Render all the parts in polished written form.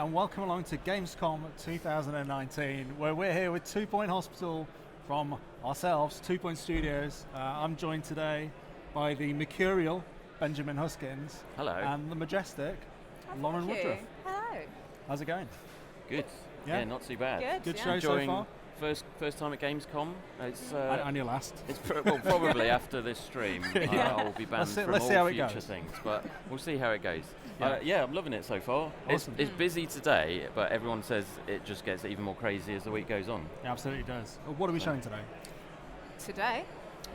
and welcome along to Gamescom 2019, where we're here with 2 Point Hospital from ourselves, 2 Point Studios. I'm joined today by the mercurial Benjamin Huskins. Hello. And the majestic Lauren Thank you. Woodruff. Hello. How's it going? Good. Yeah? Not too bad. Good. Good yeah. show Enjoying so far? First time at Gamescom. It's And your last. it's probably after this stream. Yeah. I'll be banned from let's see how all it future goes. things, but we'll see how it goes. Yeah. I'm loving it so far. Awesome. It's busy today, but everyone says it just gets even more crazy as the week goes on. It absolutely does. What are we showing today? Today?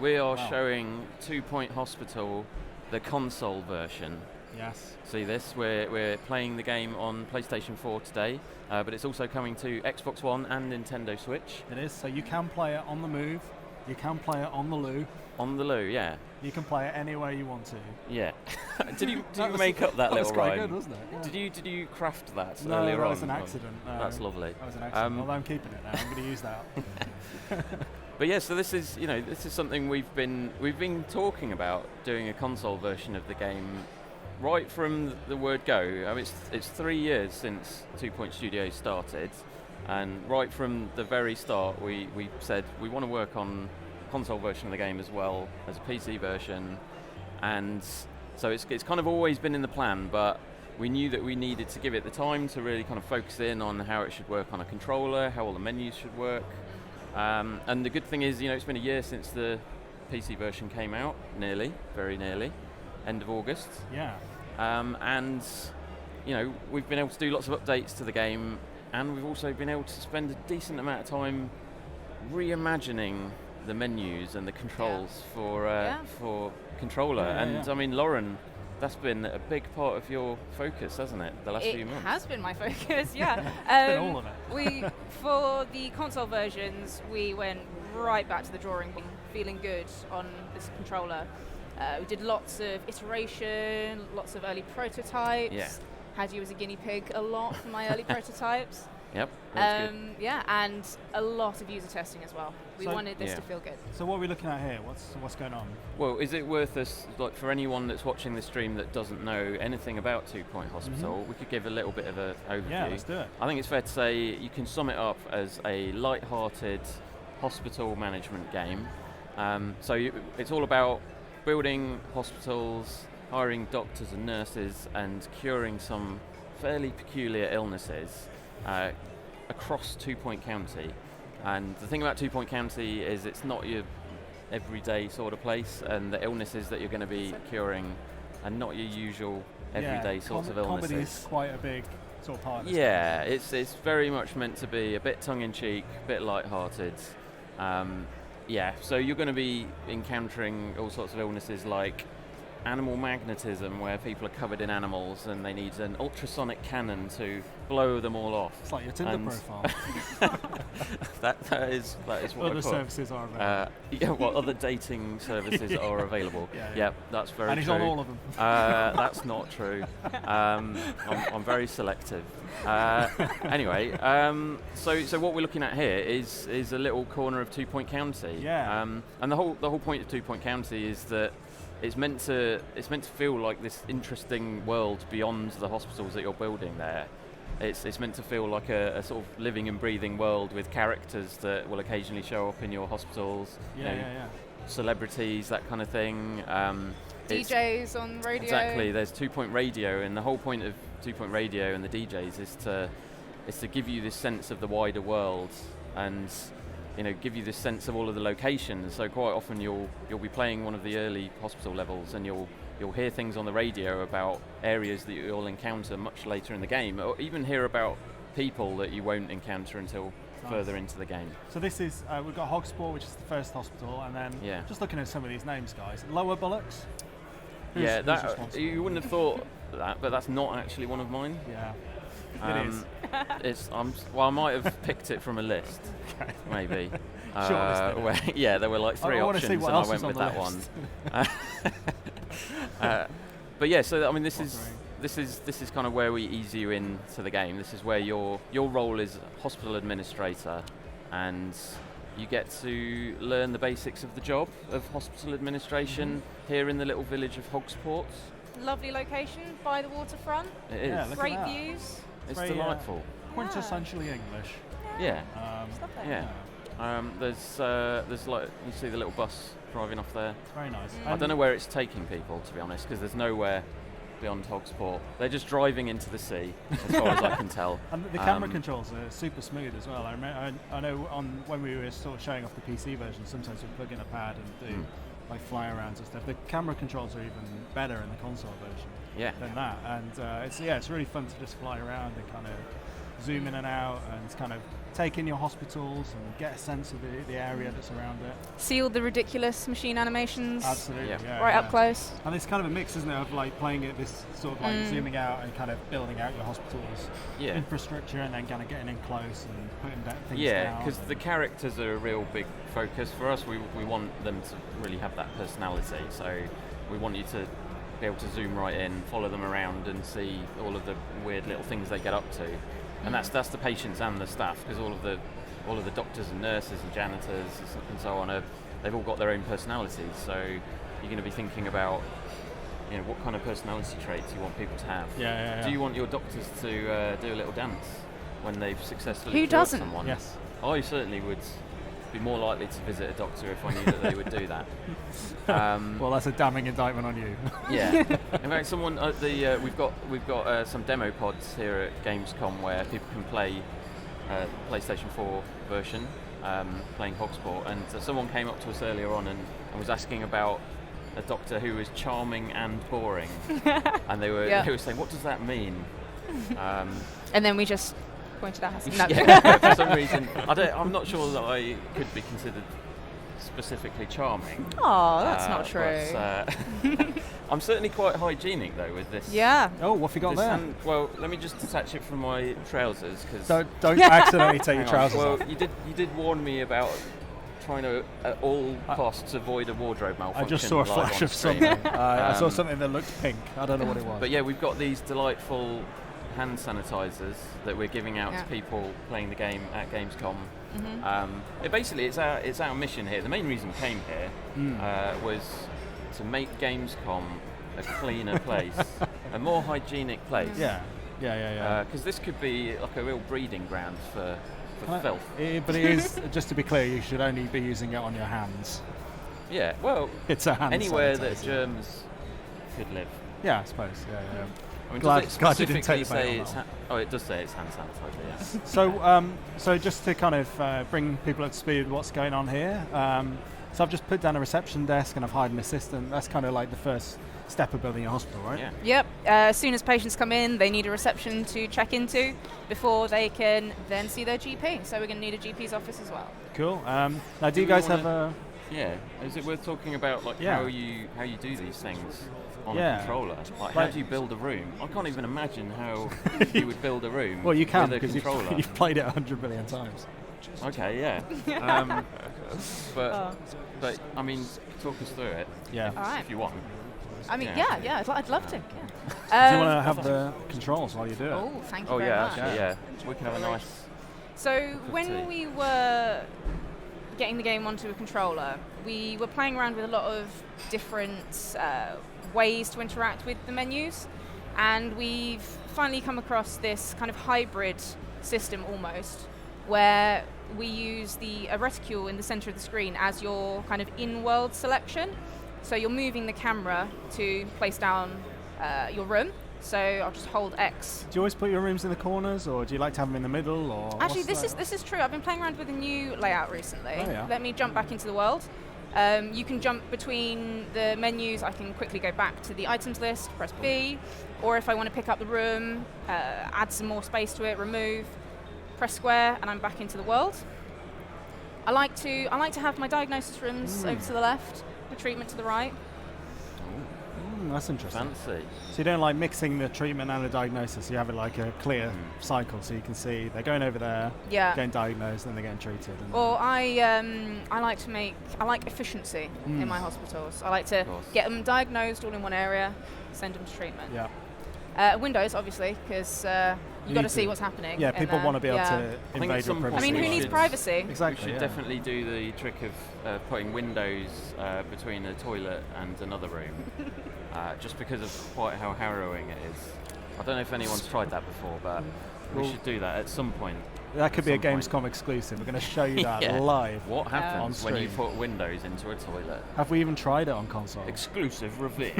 We are Wow. showing 2 Point Hospital, the console version. Yes. See this? We're playing the game on PlayStation 4 today, but it's also coming to Xbox One and Nintendo Switch. It is, so you can play it on the move, you can play it on the loo, On the loo, yeah. you can play it anywhere you want to. Yeah. did you That was- make up that little was quite rhyme? good, wasn't it? Yeah. Did you craft that No, earlier that on? was an accident. That's lovely. That was an accident, although I'm keeping it now, I'm going to use that. But yeah, so this is something we've been talking about, doing a console version of the game right from the word go. I mean, it's 3 years since 2 Point Studios started, and right from the very start we said we want to work on console version of the game as well as a PC version, and so it's kind of always been in the plan, but we knew that we needed to give it the time to really kind of focus in on how it should work on a controller, how all the menus should work. And the good thing is, it's been a year since the PC version came out, very nearly, end of August. Yeah. And we've been able to do lots of updates to the game, and we've also been able to spend a decent amount of time reimagining the menus and the controls for controller. I mean, Lauren, that's been a big part of your focus, hasn't it, the last few months? It has been my focus, yeah. It's been all of it. For the console versions, we went right back to the drawing board, feeling good on this controller. We did lots of iteration, lots of early prototypes. Yeah. Had you as a guinea pig a lot for my early prototypes. Yep, that's good. Yeah, and a lot of user testing as well. We So- wanted this Yeah. to feel good. So what are we looking at here? What's going on? Well, is it worth us, like for anyone that's watching this stream that doesn't know anything about 2 Point Hospital, we could give a little bit of an overview. Yeah, let's do it. I think it's fair to say you can sum it up as a light-hearted hospital management game. It's all about building hospitals, hiring doctors and nurses, and curing some fairly peculiar illnesses across 2 Point County. And the thing about 2 Point County is it's not your everyday sort of place, and the illnesses that you're going to be curing are not your usual everyday sorts of illnesses. Comedy is quite a big sort of part of this. Yeah, it's very much meant to be a bit tongue-in-cheek, a bit light-hearted. So you're going to be encountering all sorts of illnesses like animal magnetism, where people are covered in animals and they need an ultrasonic cannon to blow them all off. It's like your Tinder profile. that is what Other I put. services are available. What other dating services are available? Yeah. Yep, that's very And he's true. on all of them. That's not true. I'm very selective. Anyway, so what we're looking at here is a little corner of 2 Point County. Yeah. And the whole point of 2 Point County is that it's meant to feel like this interesting world beyond the hospitals that you're building there. It's meant to feel like a sort of living and breathing world with characters that will occasionally show up in your hospitals. Yeah. Celebrities, that kind of thing. DJs on radio. Exactly. There's 2 Point Radio, and the whole point of 2 Point Radio and the DJs is to give you this sense of the wider world, and give you this sense of all of the locations. So quite often you'll be playing one of the early hospital levels, and you'll hear things on the radio about areas that you'll encounter much later in the game, or even hear about people that you won't encounter until further into the game. So this is, we've got Hogsport, which is the first hospital, and then just looking at some of these names, guys. Lower Bullocks? Who's responsible? You wouldn't have thought that, but that's not actually one of mine. Yeah. It is. I might have picked it from a list, Okay. maybe. Shortlisted. There were like three I wanna options, see what and I else went is on with the that list. one. But yeah, so I mean, this Wondering. is kind of where we ease you into the game. This is where your role is hospital administrator, and you get to learn the basics of the job of hospital administration here in the little village of Hogsport. Lovely location by the waterfront. It is. Yeah, look at Great that. views. It's very, delightful. quintessentially English. Yeah. Just love it. Yeah. There's like, you see the little bus driving off there. It's very nice. I don't know where it's taking people, to be honest, because there's nowhere beyond Hogsport. They're just driving into the sea, as far as I can tell. And the camera controls are super smooth as well. I know when we were sort of showing off the PC version, sometimes we plug in a pad and do like fly arounds and stuff. The camera controls are even better in the console version than that. And it's really fun to just fly around and kind of zoom in and out and kind of take in your hospitals and get a sense of the area that's around it. See all the ridiculous machine animations. Absolutely, yeah. Right up close. And it's kind of a mix, isn't it, of like playing it this sort of like zooming out and kind of building out your hospital's infrastructure and then kind of getting in close and putting things down. Yeah, because the characters are a real big focus for us. We want them to really have that personality, so we want you to be able to zoom right in, follow them around and see all of the weird little things they get up to. And that's the patients and the staff, because all of the doctors and nurses and janitors and so on they've all got their own personalities. So you're going to be thinking about, what kind of personality traits you want people to have. Yeah. Do you want your doctors to do a little dance when they've successfully cured someone? Yes. I certainly would be more likely to visit a doctor if I knew that they would do that. Well, that's a damning indictment on you. Yeah. In fact, someone we've got some demo pods here at Gamescom where people can play PlayStation 4 version, playing Hogsport, and someone came up to us earlier on and was asking about a doctor who was charming and boring, and they were saying, what does that mean? And then we just pointed out. For some reason, I'm not sure that I could be considered specifically charming. Oh, that's not true. But, I'm certainly quite hygienic though with this. Yeah. Oh, what have you got there? Well, let me just detach it from my trousers, because don't accidentally take your trousers well, off. you did warn me about trying to at all costs avoid a wardrobe malfunction. I just saw a flash of something. I saw something that looked pink. I don't know what it was. But yeah, we've got these delightful hand sanitizers that we're giving out to people playing the game at Gamescom. It's our mission here. The main reason we came here was to make Gamescom a cleaner place, a more hygienic place. Yeah. Because this could be like a real breeding ground for filth. But it is, just to be clear, you should only be using it on your hands. Yeah, well, it's a hand anywhere sanitizer. that germs could live. Yeah, I suppose. Yeah. I mean, Glad does you it didn't specifically take the bait say on it's that it does say it's hand sanitizer, yeah. So just to kind of bring people up to speed with what's going on here, so I've just put down a reception desk and I've hired an assistant. That's kind of like the first step of building a hospital, right? Yeah. Yep. As soon as patients come in, they need a reception to check into before they can then see their GP. So we're going to need a GP's office as well. Cool. Now, do you guys have a... Yeah. Is it worth talking about how you do these things on a controller? Like, how do you build a room? I can't even imagine how you would build a room. Well, you can, with a because controller. you've played it 100 million times. Okay, yeah. But I mean, talk us through it. Yeah. All right. If you want. I mean, yeah, I'd love to. Yeah. Do you want to have the controls while you do it? Oh, thank you very yeah, much. actually, yeah. We can have a nice. So when we were getting the game onto a controller, we were playing around with a lot of different ways to interact with the menus, and we've finally come across this kind of hybrid system almost, where we use a reticule in the center of the screen as your kind of in-world selection. So you're moving the camera to place down your room. So I'll just hold X. Do you always put your rooms in the corners, or do you like to have them in the middle? Or Actually, this is true. I've been playing around with a new layout recently. Oh, yeah. Let me jump back into the world. You can jump between the menus. I can quickly go back to the items list, press B, or if I want to pick up the room, add some more space to it, remove, press square, and I'm back into the world. I like to have my diagnosis rooms over to the left, the treatment to the right. That's interesting. Fancy. So you don't like mixing the treatment and the diagnosis. You have it like a clear cycle, so you can see they're going over there, getting diagnosed, then they're getting treated. Or I like efficiency in my hospitals. I like to get them diagnosed all in one area, send them to treatment. Yeah. Windows, obviously, because you've got to see what's happening. Yeah, people want to be able to invade your privacy. I mean, who needs privacy? Exactly. We should definitely do the trick of putting windows between a toilet and another room, just because of quite how harrowing it is. I don't know if anyone's tried that before, but we should do that at some point. That could be a Gamescom exclusive. We're going to show you that live. What happens on when you stream. put windows into a toilet? Have we even tried it on console? Exclusive reveal.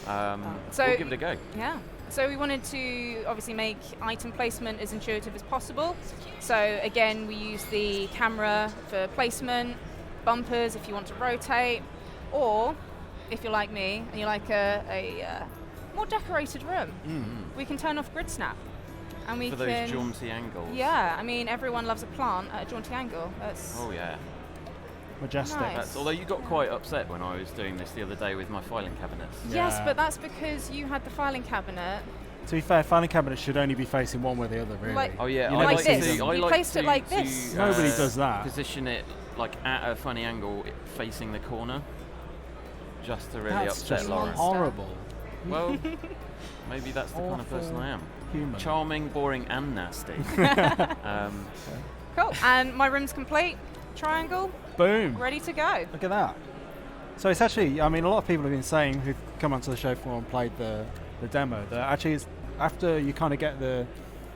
So we'll give it a go. Yeah. So we wanted to obviously make item placement as intuitive as possible. So again, we use the camera for placement, bumpers if you want to rotate, or if you're like me and you like a more decorated room, we can turn off grid snap. And we for can, those jaunty angles. Yeah, I mean everyone loves a plant at a jaunty angle. That's Majestic. nice. Although you got quite upset when I was doing this the other day with my filing cabinets. Yes, but that's because you had the filing cabinet. To be fair, filing cabinets should only be facing one way or the other, really. Like- Oh yeah, You I never like like this. to. I You like placed it to- like to, this. Nobody does that. Position it like at a funny angle, facing the corner, just to really That's upset just Lauren. horrible. Well, maybe that's the kind of person I am. Human. Charming, boring, and nasty. Cool. And my room's complete. Triangle, Boom. ready to go. Look at that. So it's actually, I mean, a lot of people have been saying who've come onto the show floor and played the demo that actually it's after you kind of get the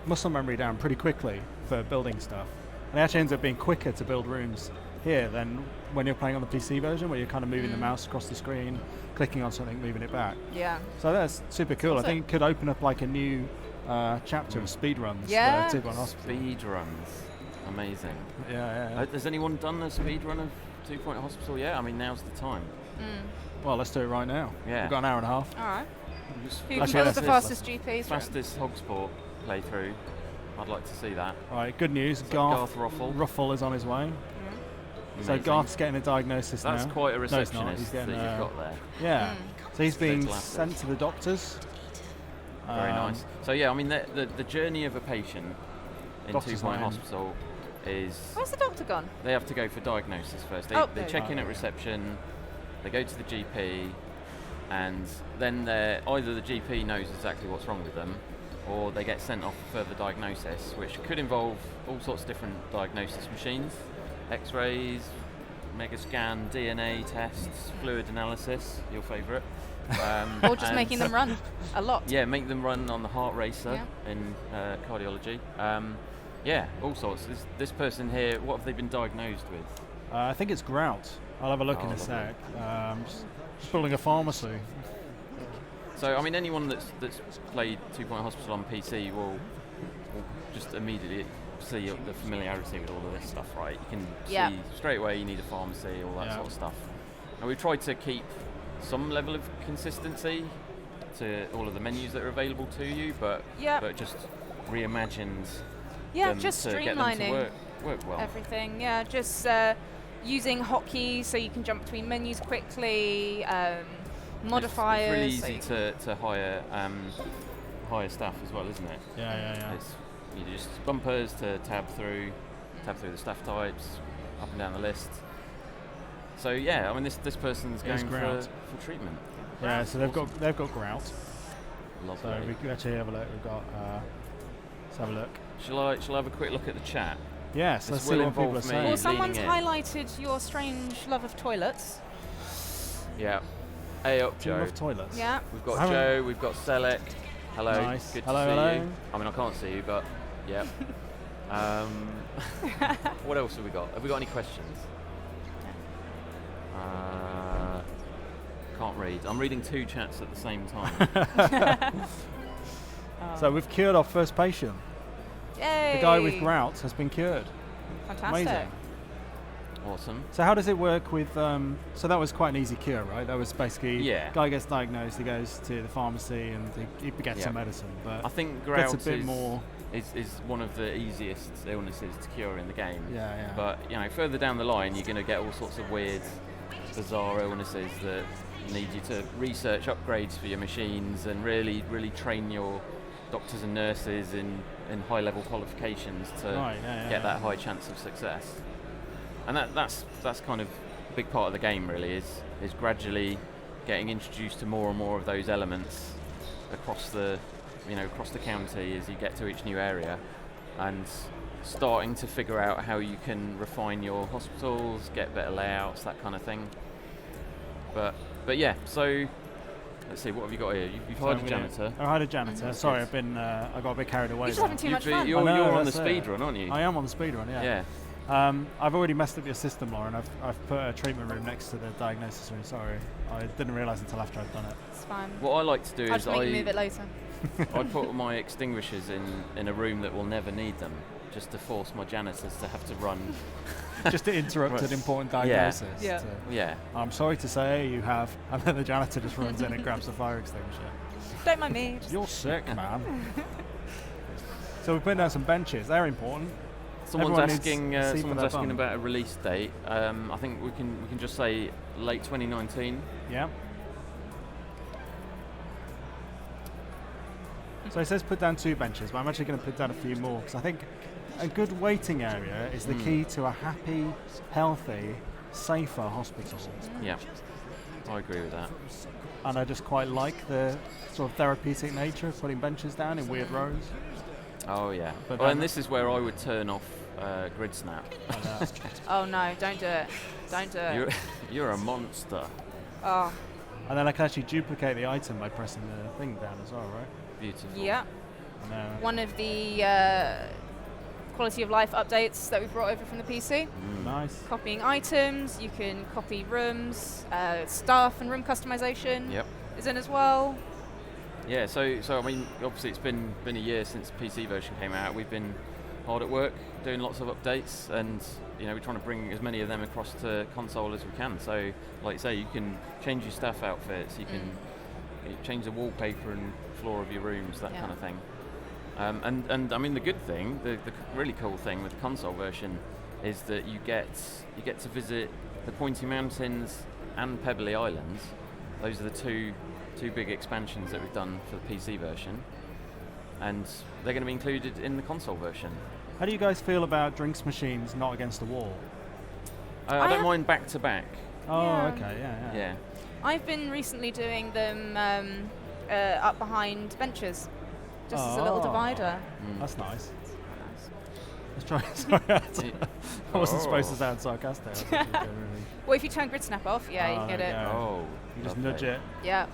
muscle memory down pretty quickly for building stuff, and it actually ends up being quicker to build rooms here than when you're playing on the PC version where you're kind of moving the mouse across the screen, clicking on something, moving it back. Yeah. So that's super cool. Awesome. I think it could open up like a new chapter of speedruns. Yeah. 2.0 Hospital. Speed runs, amazing. Yeah. Has anyone done a speed run of 2.0 Hospital yet? I mean, now's the time. Well, let's do it right now. Yeah. We've got an hour and a half. All right. Just Who Actually, can build that's the it. fastest GPs? fastest Hogsport playthrough. I'd like to see that. Right, good news. Garth Ruffle. Is on his way. So Amazing. Garth's getting a diagnosis That's now. quite a No, it's not. receptionist He's that getting, you've got there. Yeah. So he's being Dental assets. sent to the doctors. Very nice. So yeah, I mean the journey of a patient in Doctor's 2.0 line. Hospital is Where's the doctor gone? they have to go for diagnosis first. They, Oh, they there check you in go. at reception, they go to the GP, and then either the GP knows exactly what's wrong with them, or they get sent off for further diagnosis, which could involve all sorts of different diagnosis machines, X-rays, Megascan, DNA tests, fluid analysis, your favourite. Or just making them run a lot. Yeah, make them run on the heart racer Yeah. in cardiology. Yeah, all sorts. This person here, what have they been diagnosed with? I think it's grout. I'll have a look in a lovely. sec. Just building a pharmacy. So, I mean, anyone that's played 2.0 Hospital on PC will just immediately see the familiarity with all of this stuff, right? You can Yeah. see straight away you need a pharmacy, all that Yeah. sort of stuff. And we've tried to keep some level of consistency to all of the menus that are available to you, but just reimagined Yeah, them just to get them to streamlining work well. everything. Yeah, just using hotkeys so you can jump between menus quickly. Modifiers. It's really so easy you to hire staff as well, isn't it? Yeah. It's, you just bumpers to tab through the staff types, up and down the list. So yeah, I mean this person's Here's going grout. for treatment. Yeah, so they've got grout. Lovely. So we can actually have a look. We've got. Let's have a look. Shall I have a quick look at the chat? Yes, This let's see will what people are involve me. saying. Well, leaning someone's in. highlighted your strange love of toilets. Yeah. Hey up, Do you Joe. love toilets? Yeah. We've got Haven't- Joe. We've got Select. Hello. Nice. Good Hello, to see hello. you. I mean, I can't see you, but yeah. What else have we got? Have we got any questions? Can't read. I'm reading two chats at the same time. So we've cured our first patient. Yay! The guy with grout has been cured. Fantastic. Amazing. Awesome. So how does it work with? So that was quite an easy cure, right? That was basically guy gets diagnosed, he goes to the pharmacy and he gets some medicine. But I think that's gout a bit more. is one of the easiest illnesses to cure in the game. Yeah. But further down the line, you're going to get all sorts of weird, bizarre illnesses that need you to research upgrades for your machines and really train your doctors and nurses in high-level qualifications to get that high chance of success. And that's kind of a big part of the game, really, is gradually getting introduced to more and more of those elements across the county as you get to each new area, and starting to figure out how you can refine your hospitals, get better layouts, that kind of thing. But yeah, so let's see, what have you got here? You've hired a janitor. I hired a janitor. Sorry, I got a bit carried away. You're just having too much fun. You're on the speed run, aren't you? I am on the speed run, yeah. I've already messed up your system, Lauren. I've put a treatment room next to the diagnosis room. Sorry, I didn't realise until after I'd done it. It's fine. What I like to do I'll is just make you move it later. I put my extinguishers in a room that will never need them, just to force my janitors to have to run. Just to interrupt an important diagnosis. Yeah. I'm sorry to say you have, and then the janitor just runs in and grabs the fire extinguisher. Don't mind me. You're sick, man. So we're putting down some benches. They're important. Someone's asking about a release date. I think we can just say late 2019. Yeah. So it says put down 2 benches, but I'm actually going to put down a few more because I think a good waiting area is the key to a happy, healthy, safer hospital. Yeah, I agree with that. And I just quite like the sort of therapeutic nature of putting benches down in weird rows. Oh yeah. And this is where I would turn off grid snap. Oh no, don't do it. Don't do it. You're a monster. Oh. And then I can actually duplicate the item by pressing the thing down as well, right? Beautiful. Yeah. One of the quality of life updates that we brought over from the PC. Nice. Copying items, you can copy rooms, staff and room customization is in as well. Yeah, so I mean, obviously it's been a year since the PC version came out. We've been hard at work doing lots of updates, and we're trying to bring as many of them across to console as we can. So, like you say, you can change your staff outfits, you can change the wallpaper and floor of your rooms, that kind of thing. And I mean, the good thing, the really cool thing with the console version is that you get to visit the Pointy Mountains and Pebbly Islands. Those are the two big expansions that we've done for the PC version, and they're going to be included in the console version. How do you guys feel about drinks machines not against the wall? I don't mind back to back. Oh, okay, yeah. I've been recently doing them up behind benches, just as a little divider. That's nice. Let's try. Sorry, I wasn't supposed to sound sarcastic. Well, if you turn grid snap off, you get it. Oh, you just nudge it. Yeah.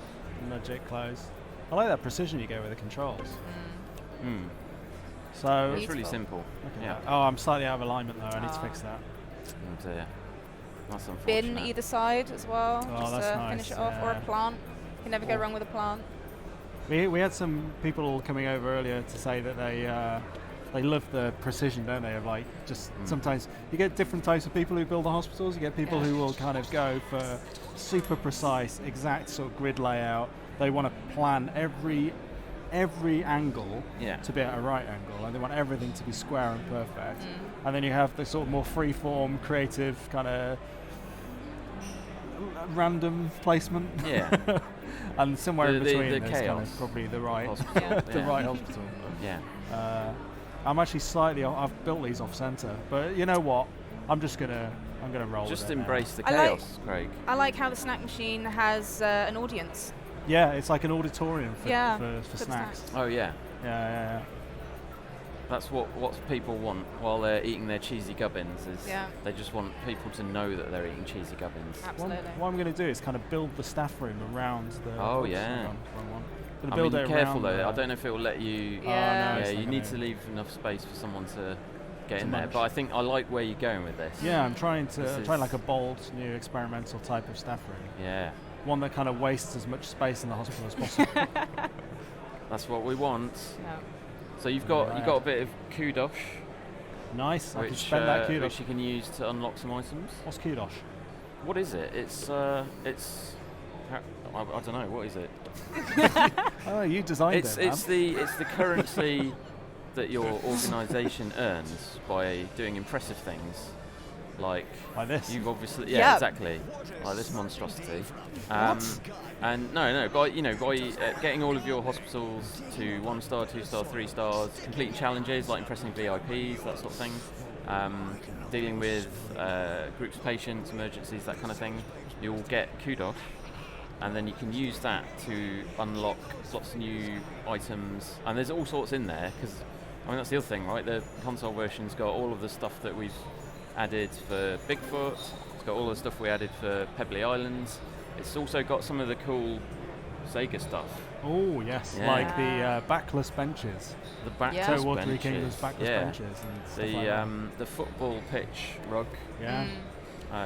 Nudge it close. I like that precision you get with the controls. So it's really simple. Okay. Yeah. Oh, I'm slightly out of alignment though. I need to fix that. Oh dear. That's unfortunate. Bin either side as well, just to nice. finish it off, or a plant. You can never go wrong with a plant. We had some people coming over earlier to say that they love the precision, don't they? Of like just sometimes you get different types of people who build the hospitals. You get people who will kind of go for super precise, exact sort of grid layout. They want to plan every angle to be at a right angle, and they want everything to be square and perfect. And then you have the sort of more free-form, creative kind of random placement. Yeah. And somewhere in between the there's chaos. kind of probably the right hospital. right hospital. Yeah. I'm actually slightly I've built these off center, but you know what? I'm gonna roll Just with it embrace now. the chaos, Craig. I like how the snack machine has an audience. Yeah, it's like an auditorium for for snacks. Oh yeah. Yeah. That's what people want while they're eating their cheesy gubbins. They just want people to know that they're eating cheesy gubbins. Absolutely. What I'm going to do is kind of build the staff room around the. Oh yeah. I mean, be careful though. I don't know if it will let you. Yeah. You need to leave enough space for someone to get in there. But I think I like where you're going with this. Yeah, I'm trying like a bold, new experimental type of staff room. Yeah. One that kind of wastes as much space in the hospital as possible. That's what we want. Yeah. So you've got a bit of kudosh. Nice. I can spend that kudosh. Which you can use to unlock some items. What's kudosh? What is it? It's I don't know. What is it? Oh, you designed it. It's the currency that your organisation earns by doing impressive things. Like this. You've obviously exactly like this monstrosity. And by getting all of your hospitals to 1 star, 2 star, 3 stars, completing challenges like impressing VIPs, that sort of thing, dealing with groups of patients, emergencies, that kind of thing, you'll get kudosh, and then you can use that to unlock lots of new items. And there's all sorts in there because that's the other thing, right? The console version's got all of the stuff that we've added for Bigfoot. It's got all the stuff we added for Pebbly Islands. It's also got some of the cool SEGA stuff. Oh yes, Yeah. like the backless benches. The backless Yeah. So War 3 benches. Kingdoms backless yeah. benches and stuff like that. The football pitch rug, Yeah.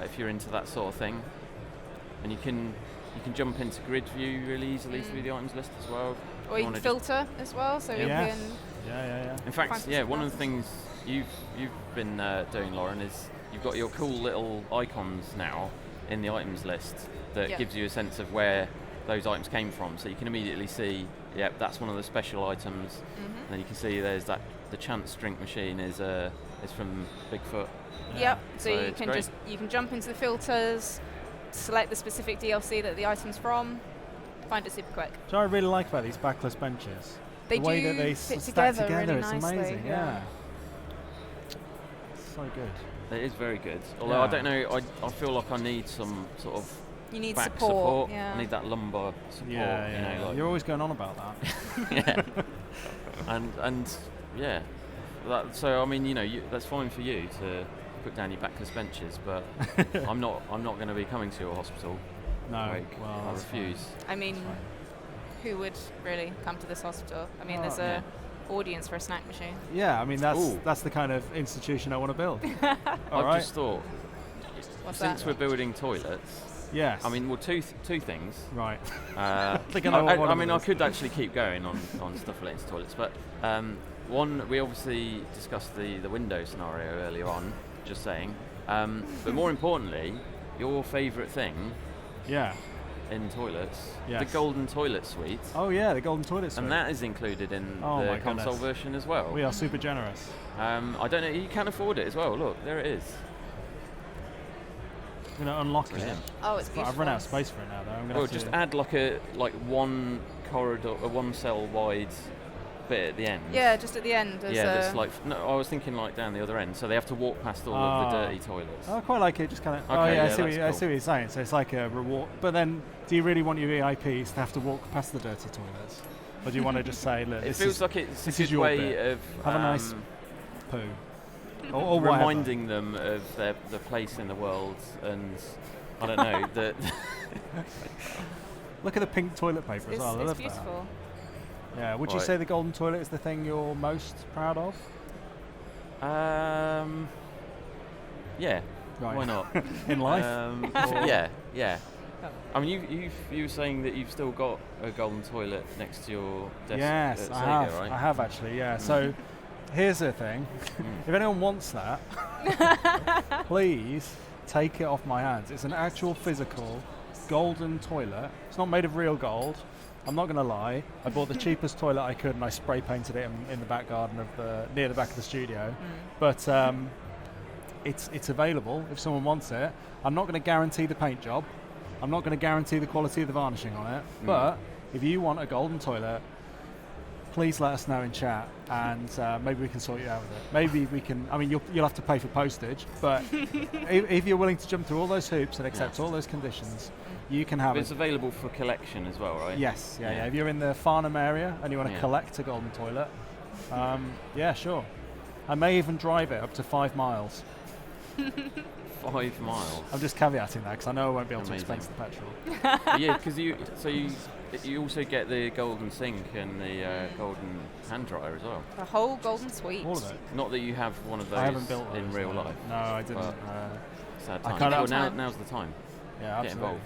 if you're into that sort of thing, and you can jump into grid view really easily through the items list as well. Or you can filter as well, so you Yes. can. Yeah. In fact, Fancy one of the classes. things you've been doing, Lauren, is you've got your cool little icons now in the items list that gives you a sense of where those items came from. So you can immediately see, that's one of the special items. And then you can see there's the chance drink machine is from Bigfoot. Yep. So So you it's can great. you can jump into the filters, select the specific DLC that the item's from, find it super quick. So I really like about these backless benches. They the way do that they fit stack together really it's nicely. amazing. Yeah. So good. It is very good. Although I don't know, I feel like I need some sort of You need back support. Yeah. I need that lumbar support. Yeah. You know, like You're always going on about that. yeah. and yeah. So I mean, that's fine for you to put down your backless benches, but I'm not going to be coming to your hospital. No. Like, Well, I that's refuse. I mean, fine. who would really come to this hospital? I mean, there's a audience for a snack machine. Yeah, I mean Ooh. that's the kind of institution I want to build. All I've right. just thought, What's since that? we're building toilets, Yes. I mean, well, two things. right. I know what one of mean, them I is. could actually keep going on stuff related to toilets, but one, we obviously discussed the window scenario earlier on, just saying. But more importantly, your favourite thing Yeah. in toilets, Yes. the golden toilet suite, Oh yeah, the golden toilet suite. and that is included in Oh my the console goodness. version as well. We are super generous. I don't know, you can afford it as well. Look, there it is. I'm gonna unlock it. Brilliant. Oh, it's But beautiful. I've run out of space for it now, though. I'm gonna Well, have just to add like one corridor, a one cell wide bit at the end. Yeah, just at the end. There's That's like no. I was thinking like down the other end, so they have to walk past all of the dirty toilets. I quite like it. Just kind of. Okay, oh yeah, yeah, I see that's what you're saying. So it's like a reward. But then, do you really want your VIPs to have to walk past the dirty toilets, or do you want to just say, look, It this feels is like it's this a is good your way bit. of Have a nice poo, or whatever. reminding them of the place in the world, and I don't know that. Look at the pink toilet paper as it's, well. I it's love beautiful. that. Yeah. Would you Right. say the golden toilet is the thing you're most proud of? Yeah. Right. Why not? In life? Or- Yeah. I mean, you were saying that you've still got a golden toilet next to your desk Yes, at I SEGA, have. right? I have actually. Yeah. So here's the thing: if anyone wants that, please take it off my hands. It's an actual physical golden toilet. It's not made of real gold. I'm not going to lie. I bought the cheapest toilet I could, and I spray painted it in the back garden of near the back of the studio. But it's available if someone wants it. I'm not going to guarantee the paint job. I'm not going to guarantee the quality of the varnishing on it. But if you want a golden toilet, please let us know in chat, and maybe we can sort you out with it. Maybe we can. I mean, you'll have to pay for postage, but if you're willing to jump through all those hoops and accept all those conditions, you can have But it. it's available for collection as well, right? Yes, yeah. Yeah. If you're in the Farnham area and you want to Yeah. collect a golden toilet, yeah, sure. I may even drive it up to 5 miles. 5 miles. I'm just caveating that because I know I won't be able Amazing. to expense the petrol. But yeah, because you also get the golden sink and the golden hand dryer as well. The whole golden suite. All of it. Not that you have one of those I haven't built in those, real no. life. No, I didn't. But sad I time. kinda- Well, now's the time. Yeah, Get absolutely.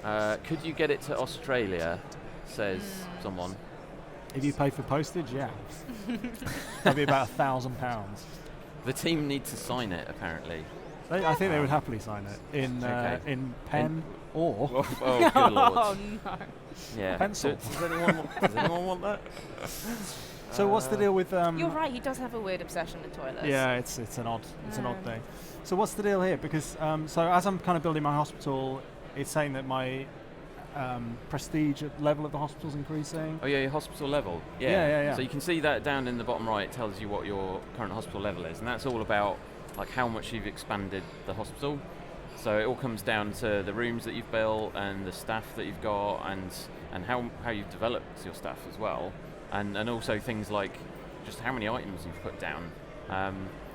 involved. Could you get it to Australia? Says someone. If you pay for postage, yeah. That'd be about £1,000. The team need to sign it apparently. I think they would happily sign it in Okay. in pen or Oh, good lord. Oh no. Yeah. Pencil. Does anyone want that? So what's the deal with? You're right. He does have a weird obsession with toilets. Yeah, it's an odd thing. So what's the deal here? Because so as I'm kind of building my hospital, it's saying that my prestige level of the hospital is increasing. Oh yeah, your hospital level. Yeah. Yeah. So you can see that down in the bottom right. It tells you what your current hospital level is, and that's all about like how much you've expanded the hospital. So it all comes down to the rooms that you've built and the staff that you've got, and how you've developed your staff as well, and also things like just how many items you've put down.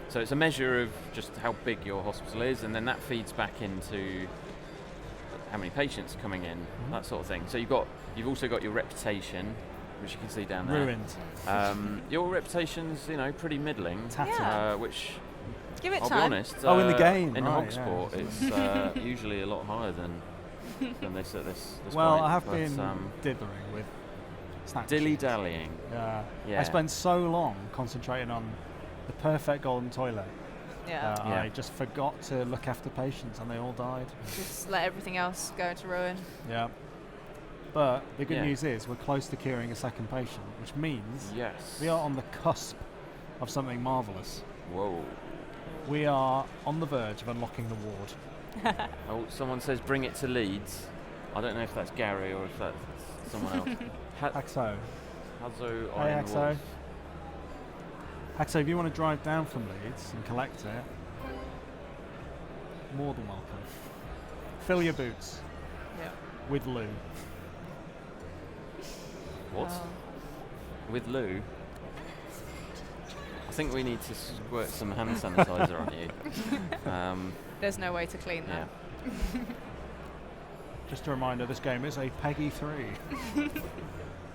So it's a measure of just how big your hospital is, and then that feeds back into how many patients are coming in, that sort of thing. So you've got You've also got your reputation, which you can see down there. Ruined. Your reputation's, pretty middling. Tattered. Which, Give it I'll time. be honest. In the game, in right, Hogsport, yeah. it's usually a lot higher than this at this Well, point. I have but, been diddling with snack machines. dilly-dallying. I spent so long concentrating on the perfect golden toilet. I just forgot to look after patients, and they all died. Just let everything else go to ruin. Yeah. But the good news is we're close to curing a second patient, which means we are on the cusp of something marvellous. Whoa. We are on the verge of unlocking the ward. Oh, someone says bring it to Leeds. I don't know if that's Gary or if that's someone else. Haxo. Hazo Hey, Iron Haxo. Wolf. Haxo, if you want to drive down from Leeds and collect it, more than welcome. Fill your boots with loo. What? With loo? I think we need to squirt some hand sanitizer on you. There's no way to clean that. Just a reminder, this game is a Peggy 3.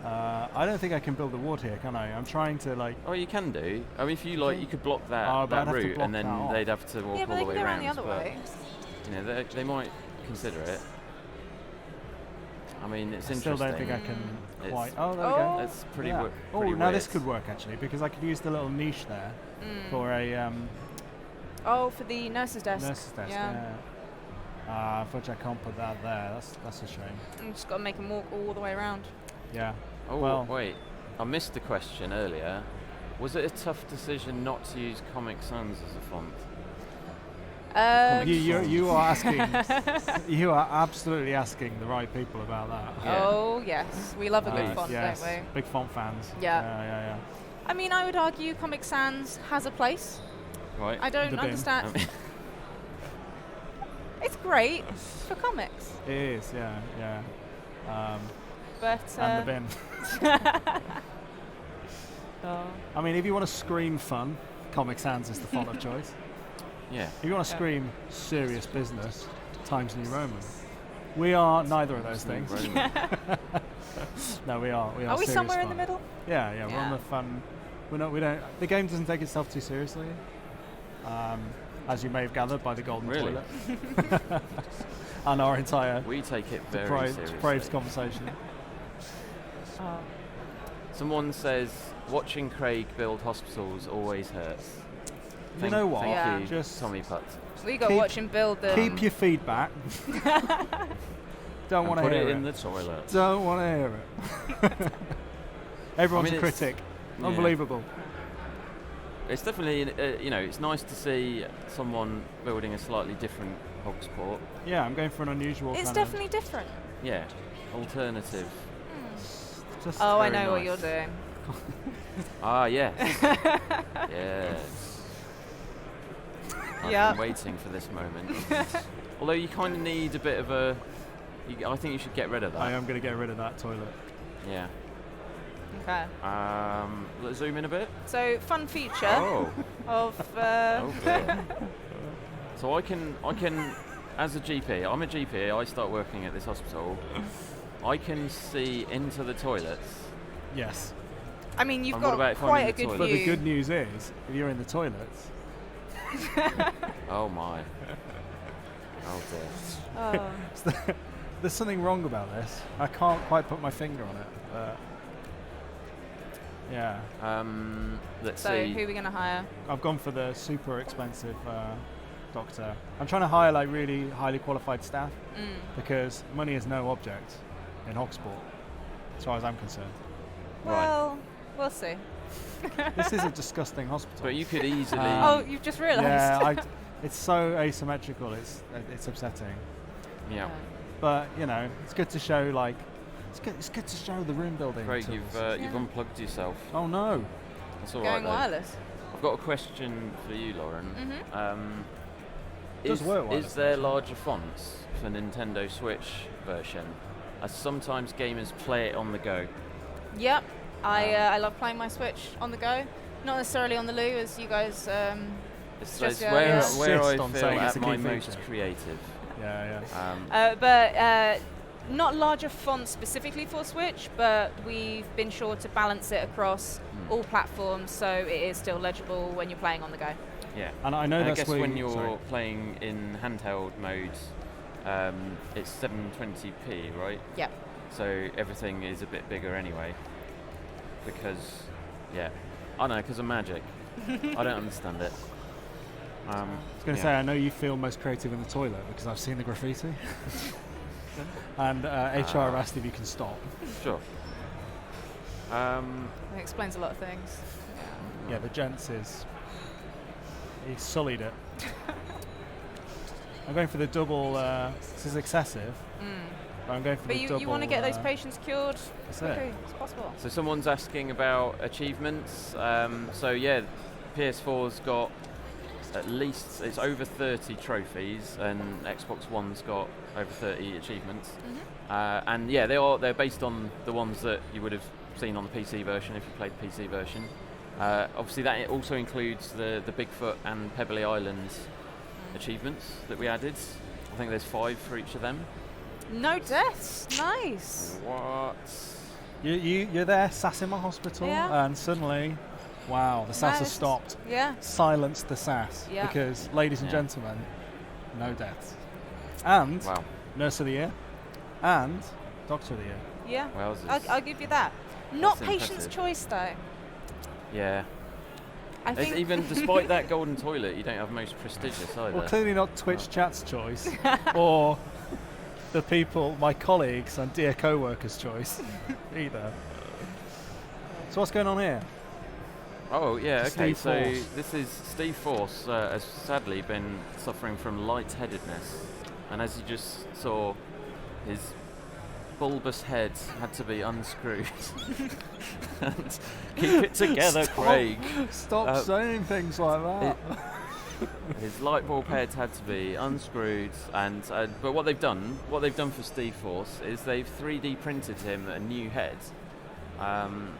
I don't think I can build a ward here, can I? I'm trying to Oh, you can do. I mean, if you you could block that route, and then they'd have to walk all the way around. The other way. They might consider it. I mean, it's interesting. Still don't think I can quite. Oh, there we go. It's pretty. Pretty now this could work actually, because I could use the little niche there for a. For the nurse's desk. Nurse's desk. Unfortunately, I can't put that there. That's a shame. You just got to make them walk all the way around. Yeah. Oh, well, wait. I missed the question earlier. Was it a tough decision not to use Comic Sans as a font? You are asking. You are absolutely asking the right people about that. Yeah. Oh yes, we love a good font, yes. don't we? Big font fans. Yeah. I mean, I would argue Comic Sans has a place. Right. I don't understand. It's great for comics. It is, yeah. But and the bin. I mean, if you want to scream fun, Comic Sans is the font of choice. Yeah. If you want to scream serious business, Times New Roman. We are neither of those things. No, we are. Are we somewhere in the middle? Yeah. We're on the fun. We don't. The game doesn't take itself too seriously, as you may have gathered by the golden toilet and our entire. We take it very seriously. Depraved conversation. Someone says watching Craig build hospitals always hurts. You know what? Thank you, just Tommy Putt. We got to watch him build them. Keep your feedback. Don't want to hear it. Put it in the toilet. Don't want to hear it. Everyone's a critic. Yeah. Unbelievable. It's definitely, it's nice to see someone building a slightly different Hogsport. Yeah, I'm going for an unusual. It's definitely different. Yeah, alternative. I know what you're doing. Yes. Yes. I've been waiting for this moment. Although you kind of need a bit of a. I think you should get rid of that. I am going to get rid of that toilet. Yeah. Okay. Let's zoom in a bit. So, fun feature of. Good. So I can, as a GP, I'm a GP. I start working at this hospital. I can see into the toilets. Yes. I mean, you've got quite a good view. But the good news is, if you're in the toilets. Oh my. Oh dear. There's something wrong about this. I can't quite put my finger on it. But yeah. Let's see. So who are we going to hire? I've gone for the super expensive doctor. I'm trying to hire really highly qualified staff because money is no object in Hogsport, as far as I'm concerned. Well, we'll see. This is a disgusting hospital. But you could easily. You've just realised. Yeah, it's so asymmetrical. It's upsetting. Yeah. But it's good to show it's good to show the room building. Craig, you've unplugged yourself. Oh no. That's all right. Going wireless. I've got a question for you, Lauren. Mm-hmm. Is there larger fonts for Nintendo Switch version? As sometimes gamers play it on the go. Yep. I love playing my Switch on the go. Not necessarily on the loo, as you guys. It's where I feel at my most creative. Yeah. But not larger fonts specifically for Switch, but we've been sure to balance it across all platforms, so it is still legible when you're playing on the go. Yeah, and I know and that's I guess where when you're playing in handheld mode, it's 720p, right? Yeah. So everything is a bit bigger anyway, because, I don't know, because of magic. I don't understand it. I was going to say, I know you feel most creative in the toilet because I've seen the graffiti. And HR asked if you can stop. Sure. It explains a lot of things. Yeah, the gents he sullied it. I'm going for the double, this is excessive. But I'm going for the double. But you want to get those patients cured as quickly as possible. So someone's asking about achievements. PS4's got at least, it's over 30 trophies, and Xbox One's got over 30 achievements. And they're based on the ones that you would have seen on the PC version if you played the PC version. Obviously that also includes the Bigfoot and Pebbly Islands achievements that we added. I think there's 5 for each of them. No deaths, nice. What? You're there, sassing my hospital, and suddenly, wow, the sass has stopped. Yeah. Silenced the sass. Yeah. Because, ladies and gentlemen, no deaths. And Nurse of the Year, and Doctor of the Year. Yeah, Wowzers. I'll give you that. Not That's patient's impressive. choice, though. Yeah. I think Even despite that golden toilet, you don't have most prestigious either. Well, clearly not Twitch chat's choice, or the people, my colleagues and dear co-workers' choice, either. So what's going on here? Oh, yeah, okay, Steve so Force. this is Steve Force has sadly been suffering from lightheadedness, and as you just saw, his bulbous head had to be unscrewed. And keep it together, Craig. Stop saying things like that. His light bulb head had to be unscrewed, and but what they've done for Steve Force is they've 3D printed him a new head, and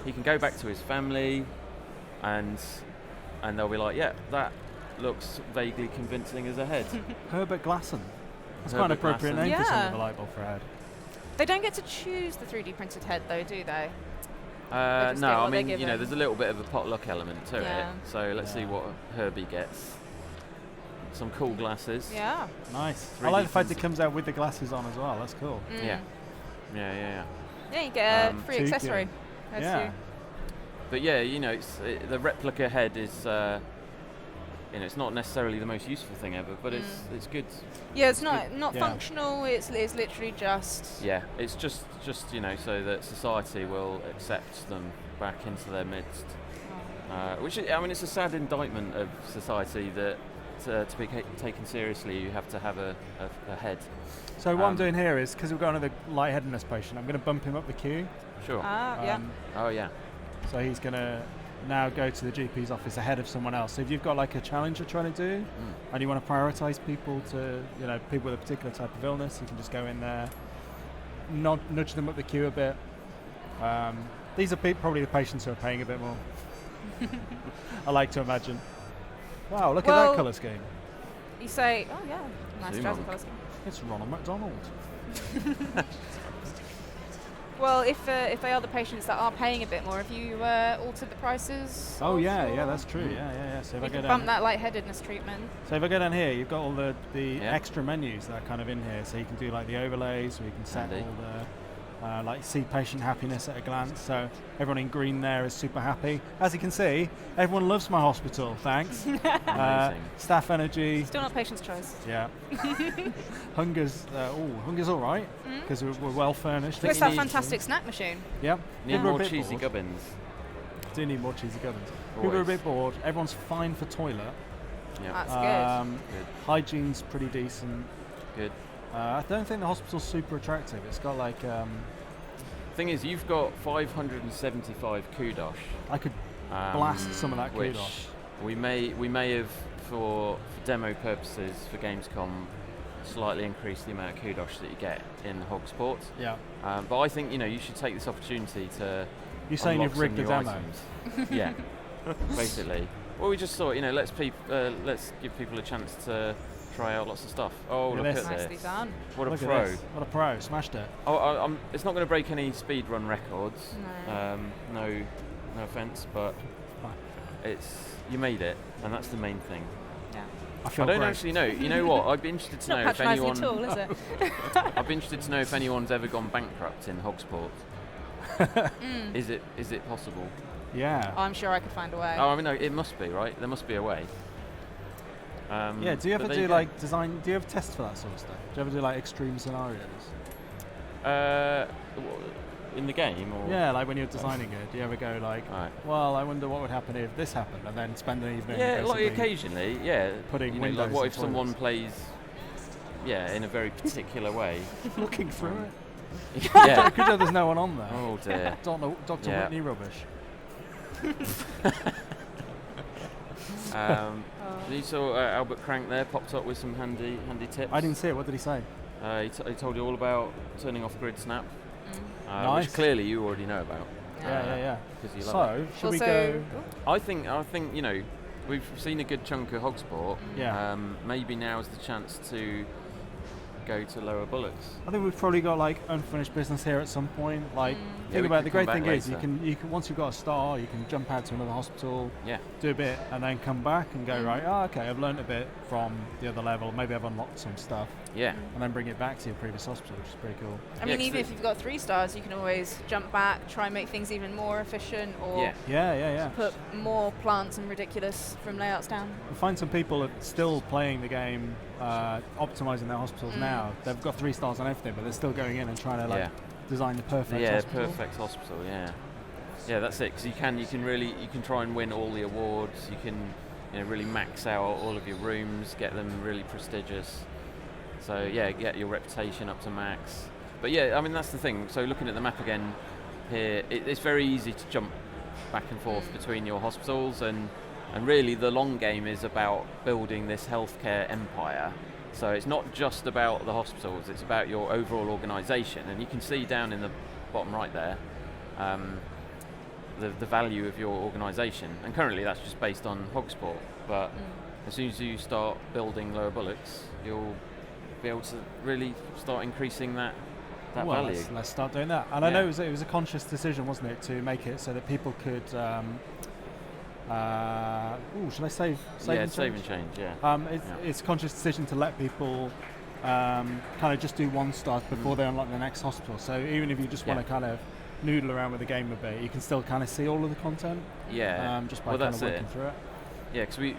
he can go back to his family, and they'll be like, yeah, that looks vaguely convincing as a head. Herbert Glasson. That's quite an Herbert appropriate Glasson. name for someone with a light bulb for a head. they don't get to choose the 3D printed head, though, do they? No, I mean, there's a little bit of a potluck element to it. So let's see what Herbie gets. Some cool glasses. Yeah. Nice. I like the fact it comes out with the glasses on as well. That's cool. Yeah, you get a free cheeky. accessory. Yeah. But yeah, the replica head is, it's not necessarily the most useful thing ever, but it's good. Yeah, it's not functional. It's literally just. Yeah, it's just so that society will accept them back into their midst. Which it's a sad indictment of society that to be taken seriously, you have to have a head. So what I'm doing here is, because we've got another lightheadedness patient, I'm going to bump him up the queue. Sure. Yeah. Oh yeah. So he's going to now go to the GP's office ahead of someone else. So if you've got like a challenge you're trying to do, and you want to prioritise people to, people with a particular type of illness, you can just go in there, nudge them up the queue a bit. These are probably the patients who are paying a bit more. I like to imagine. Wow, look at that colour scheme. You say, oh yeah, nice jazzy colour scheme. It's Ronald McDonald. Well, if they are the patients that are paying a bit more, have you altered the prices? Oh yeah, that's true. Yeah. So if I go down, bump that lightheadedness treatment. So if I go down here, you've got all the extra menus that are kind of in here. So you can do like the overlays, where you can set all the like see patient happiness at a glance. So everyone in green there is super happy. As you can see, everyone loves my hospital. Thanks. Staff energy. Still not patient's choice. Yeah. Hunger's all right because we're well furnished. Where's that fantastic snack machine? Yep. Need more cheesy gubbins. Do need more cheesy gubbins. People are a bit bored. Everyone's fine for toilet. Yeah. That's good. Hygiene's pretty decent. Good. I don't think the hospital's super attractive. It's got like. Thing is, you've got 575 kudosh. I could blast some of that which kudosh. We may have, for demo purposes for Gamescom, slightly increase the amount of kudosh that you get in Hogsport. Yeah. But I think you should take this opportunity to. You're saying you've rigged the demo? Yeah. Basically. Well, we just thought let's give people a chance to try out lots of stuff. Oh, look at this. Nicely done. What a Look at pro. this. What a pro. Smashed it. Oh, it's not going to break any speedrun records. No. No offence, but you made it, and that's the main thing. Yeah. I feel I don't great. actually know. You know what? I'd be interested to know Not if patronising anyone. at all, is it? I'd be interested to know if anyone's ever gone bankrupt in Hogsport. Is it possible? Yeah. I'm sure I could find a way. Oh, I mean, no, it must be, right? There must be a way. Yeah, do you ever but there do you go. like design, do you ever test for that sort of stuff? Do you ever do like extreme scenarios? In the game, or Yeah, like when you're designing it, do you ever go like, Right. well, I wonder what would happen if this happened, and then spend an evening Yeah, like basically occasionally, yeah. putting you know, windows like what in if someone toilets. plays, in a very particular way? looking through it. Yeah. Good job there's no one on there. Oh dear. Dr. Yeah. Whitney rubbish. You saw Albert Crank there popped up with some handy tips. I didn't see it. What did he say? He told you all about turning off grid snap, Nice. which clearly you already know about. Yeah. Because you love it. So, should we Also- go? I think we've seen a good chunk of Hogsport. Yeah. Maybe now's the chance to go to lower bullets. I think we've probably got like unfinished business here at some point. Like, Yeah, think we about could the great come thing back is you later. can once you've got a star, you can jump out to another hospital, Yeah. do a bit, and then come back and go right. Oh, okay, I've learned a bit from the other level. Maybe I've unlocked some stuff, Yeah. and then bring it back to your previous hospital, which is pretty cool. I mean, 'cause even if you've got 3 stars, you can always jump back, try and make things even more efficient, or Yeah. Yeah. put more plants and ridiculous from layouts down. I find some people are still playing the game, optimizing their hospitals now. They've got 3 stars on everything, but they're still going in and trying to like Yeah. design the perfect Yeah, hospital. perfect hospital. Yeah, that's it. Because you can try and win all the awards. You can really max out all of your rooms, get them really prestigious. So yeah, get your reputation up to max. But yeah, I mean that's the thing. So looking at the map again here, it's very easy to jump back and forth between your hospitals, and really the long game is about building this healthcare empire. So it's not just about the hospitals, it's about your overall organisation. And you can see down in the bottom right there the value of your organisation. And currently that's just based on Hogsport. But as soon as you start building lower bullets, you'll be able to really start increasing that Well, value. let's start doing that. And I know Yeah. it was a conscious decision, wasn't it, to make it so that people could. Should I save and save change? and change, yeah. It's a conscious decision to let people kind of just do 1 star before they unlock the next hospital. So even if you just want Yeah. to kind of noodle around with the game a bit, you can still kind of see all of the content. Yeah. Just by Well, kind of that's working it. through it. Yeah, because we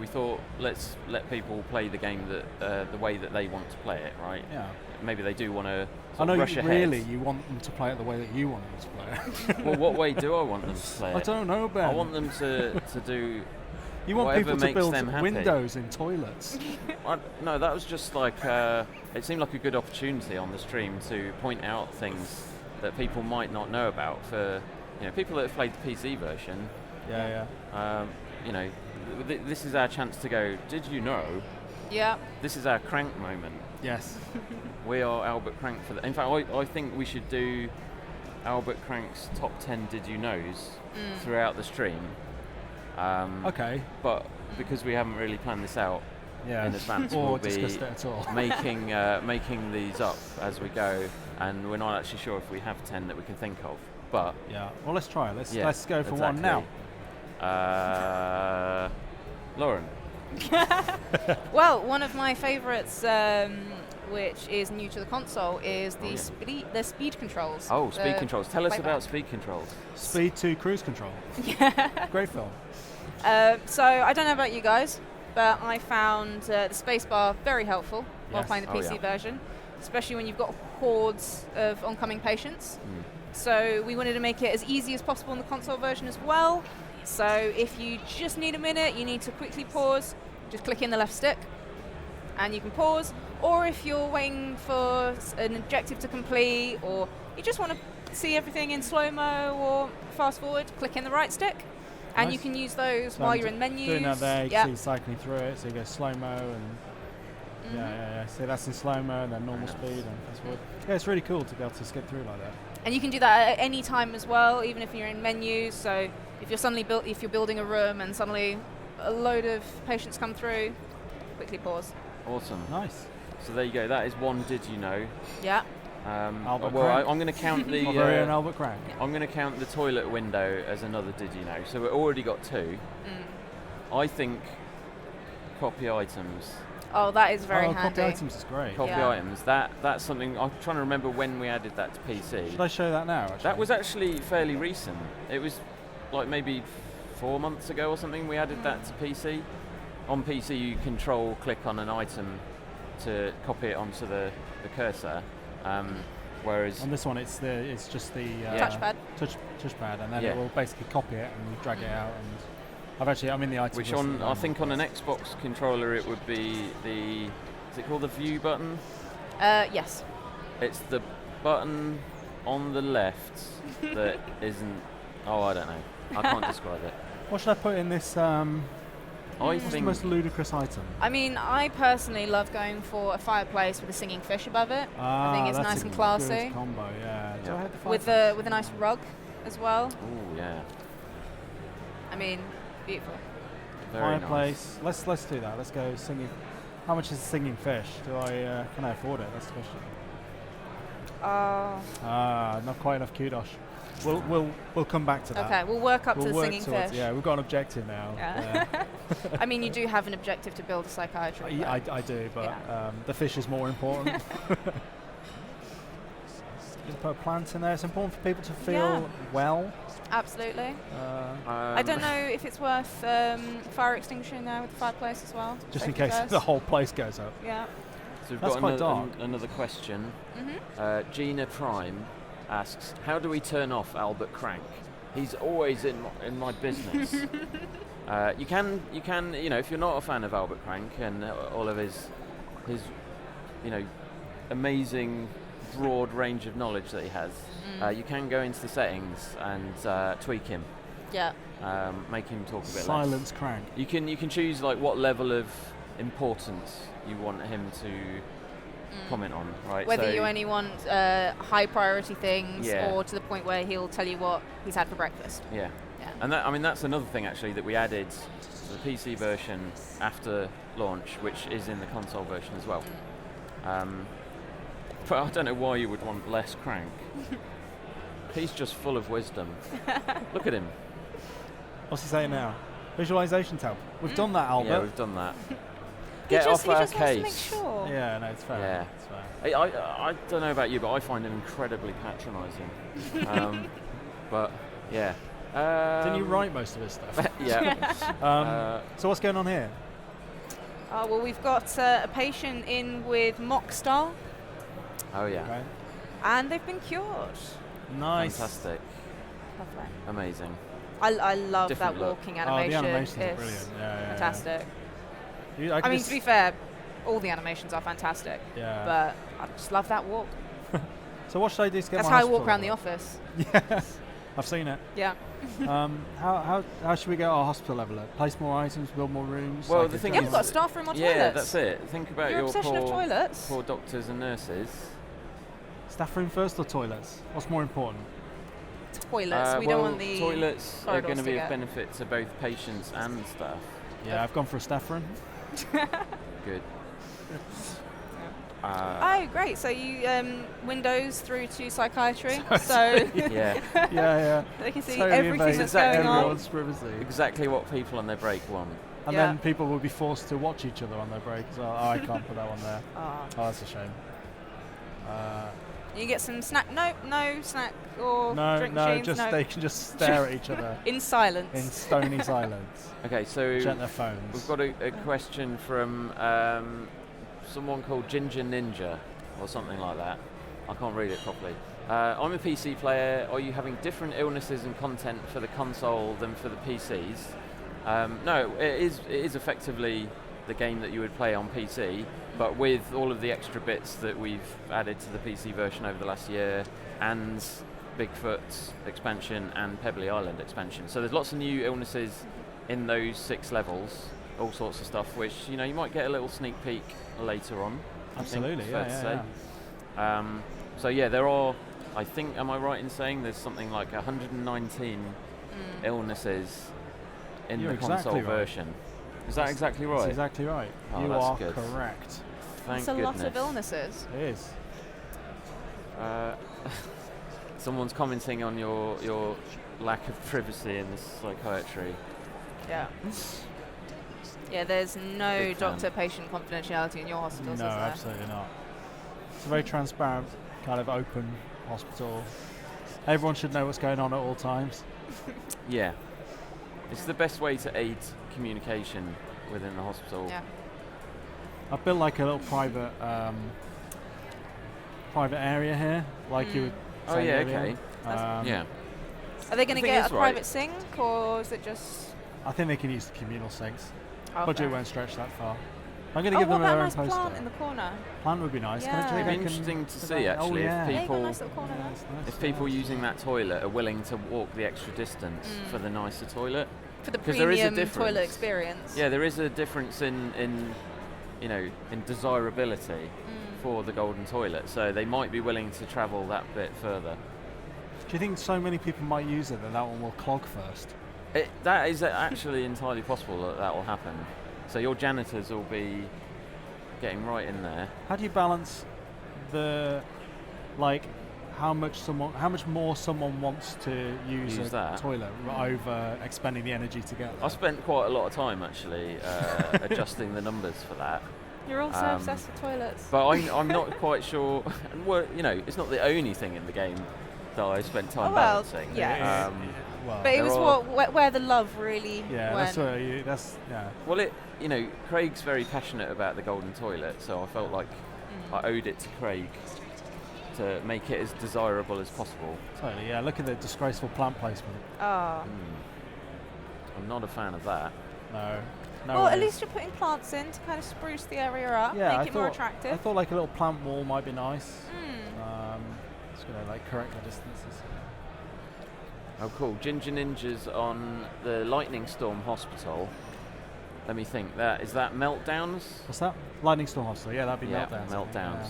thought let's let people play the game that the way that they want to play it, right? Yeah. Maybe they do want to I know rush really ahead. you want them to play it the way that you want them to play it. Well, what way do I want them to play it? I don't know, Ben. I want them to do. You want whatever people to makes build them happy. windows in toilets. No, that was just like it seemed like a good opportunity on the stream to point out things that people might not know about. For people that have played the PC version, Yeah. this is our chance to go. Did you know? Yeah. This is our Crank moment. Yes. We are Albert Crank for in fact, I think we should do Albert Crank's top 10 Did You Knows throughout the stream. Okay. But because we haven't really planned this out Yeah. in advance, or we'll be discussed it at all. making these up as we go, and we're not actually sure if we have 10 that we can think of. But Yeah. Well, let's try. Let's yeah, go for one now. Lauren. Well, one of my favourites, which is new to the console, is the speed controls. Oh, speed The controls. Tell us playback. about speed controls. Speed to cruise control. Great film. So I don't know about you guys, but I found the spacebar very helpful while Yes. playing the Oh, PC yeah. version, especially when you've got hordes of oncoming patients. So we wanted to make it as easy as possible in the console version as well. So if you just need a minute, you need to quickly pause, just click in the left stick and you can pause. Or if you're waiting for an objective to complete, or you just want to see everything in slow-mo or fast forward, click in the right stick. And Nice. you can use those So while I'm you're in menus. Doing that there, you Yep. can see cycling through it, so you go slow-mo and yeah. So that's in slow-mo and then normal speed and fast forward. Yeah, it's really cool to be able to skip through like that. And you can do that at any time as well, even if you're in menus. So if you're if you're building a room and suddenly a load of patients come through, quickly pause. Awesome. Nice. So there you go. That is one Did You Know. Yeah. Albert Well, Crank. I'm going to count the. Our very own Albert Crank. I'm going to count the toilet window as another Did You Know. So we've already got 2. I think copy items. Oh, that is very Copy handy. items is great. Copy Yeah. items. That's something. I'm trying to remember when we added that to PC. Should I show that now? Actually? That was actually fairly recent. It was like maybe 4 months ago or something. We added that to PC. On PC, you click on an item to copy it onto the cursor. Whereas on this one, it's just the touchpad, and then it will basically copy it and drag it out. And I'm in the item. Which I think on an Xbox controller it would be is it called the view button? Yes. It's the button on the left that isn't. Oh, I don't know. I can't describe it. What should I put in this? What's the most ludicrous item? I mean, I personally love going for a fireplace with a singing fish above it. I think it's that's nice a and classy. Good combo, yeah. Do I have the with a nice rug as well. Oh yeah. I mean, beautiful. Very fireplace. nice. Let's do that. Let's go singing. How much is a singing fish? Can I afford it? That's the question. Not quite enough kudos. We'll come back to that. Okay, we'll work up to the singing fish. Yeah, we've got an objective now. Yeah. I mean, you do have an objective to build a psychiatry. I do, but the fish is more important. Just put a plant in there. It's important for people to feel well. Absolutely. I don't know if it's worth fire extinguisher in there with the fireplace as well. Just in case the whole place goes up. Yeah. So we've That's got quite another question. Gina Prime asks, how do we turn off Albert Crank? He's always in my business. You can, if you're not a fan of Albert Crank and all of his amazing broad range of knowledge that he has, you can go into the settings and tweak him. Yeah. Make him talk a bit Silence less. Crank. You can choose like what level of importance you want him to comment on, right? Whether you only want high priority things or to the point where he'll tell you what he's had for breakfast. Yeah. And that's another thing actually that we added to the PC version after launch, which is in the console version as well. But I don't know why you would want less Crank. He's just full of wisdom. Look at him. What's he saying now? Visualization tab. We've done that, Albert. Yeah, we've done that. Get off our case. Wants to make sure. Yeah, no, it's fair. Yeah. It's fair. I don't know about you, but I find him incredibly patronising. But yeah. Didn't you write most of his stuff? Yeah. So what's going on here? Well, we've got a patient in with Mockstar. Oh yeah. Okay. And they've been cured. Nice. Fantastic. Lovely. Amazing. I love Different that look. walking animation. The animations are It's brilliant. Yeah, fantastic. Yeah. I mean, to be fair, all the animations are fantastic. Yeah. But I just love that walk. So what should I do to get That's my how I walk hospital around the level? office. Yeah. I've seen it. Yeah. How should we get our hospital level up? Place more items, build more rooms? Well, the thing Yeah, is, we've got a staff room or yeah, toilets. that's it. Think about Your your obsession of toilets. poor doctors and nurses. Staff room first or toilets? What's more important? Toilets. We don't want the toilets are going to be of get. benefit to both patients and staff. Yeah, I've gone for a staff room. Good. Oh, great. So you Windows through to psychiatry. So Yeah. they can see Totally everything invades that's going on. everyone's privacy. Exactly what people on their break want. And then people will be forced to watch each other on their break. So I can't put that one there. Oh. That's a shame. You get some snack. No snack or drink machines. They can just stare at each other in silence. in stony silence. Okay, so Check their phones. we've got a question from someone called Ginger Ninja or something like that. I can't read it properly. I'm a PC player. Are you having different illnesses and content for the console than for the PCs? No, it is effectively the game that you would play on PC, but with all of the extra bits that we've added to the PC version over the last year, and Bigfoot's expansion and Pebbly Island expansion. So there's lots of new illnesses in those 6 levels, all sorts of stuff, which you might get a little sneak peek later on. Absolutely, I think it's fair to say. So yeah, there are. I think, am I right in saying there's something like 119 illnesses in You're the console exactly right. version? Is that exactly right? That's exactly right. Oh, You that's are good. correct. Thank It's a goodness. lot of illnesses. It is. Someone's commenting on your lack of privacy in this psychiatry. Yeah. Yeah, there's no Big fan. doctor-patient confidentiality in your hospitals, No, is there? absolutely not. It's a very transparent, kind of open hospital. Everyone should know what's going on at all times. Yeah. It's the best way to aid communication within the hospital. Yeah. I've built like a little private area here, like you were Oh, saying yeah, earlier. okay. Yeah. Are they going The to thing get is, a right- private sink, or is it just... I think they can use the communal sinks. Oh, Budget fair. won't stretch that far. I'm going to Oh, give what them about their a own nice poster. plant in the corner? Plant would be nice. Yeah. Can I It'd be can interesting to put see that- actually oh, yeah. if Yeah, you got a people nice little corner there. Yes, nice, if people nice. using that toilet are willing to walk the extra distance for the nicer toilet. For the 'Cause there is a premium toilet difference. experience. Yeah, there is a difference in desirability for the golden toilet. So they might be willing to travel that bit further. Do you think so many people might use it that that one will clog first? That is actually entirely possible that will happen. So your janitors will be getting right in there. How do you balance the, like, how much more someone wants to use a that. toilet over expending the energy to get there? I spent quite a lot of time actually adjusting the numbers for that. You're all so obsessed with toilets. But I'm not quite sure. And it's not the only thing in the game that I spent time balancing. yeah. Well, But it there was are- where the love really yeah, went. that's yeah. Well, Craig's very passionate about the golden toilet, so I felt like I owed it to Craig to make it as desirable as possible. Totally, yeah. Look at the disgraceful plant placement. Oh. I'm not a fan of that. No. Well, at way. least you're putting plants in to kind of spruce the area up, Yeah, make it more attractive. I thought like a little plant wall might be nice. It's gonna like correct the distances. Oh, cool. Ginger Ninjas on the Lightning Storm Hospital. Let me think. Is that Meltdowns? What's that? Lightning Storm Hospital. Yeah, that'd be Yeah, meltdowns. Meltdowns. Yeah.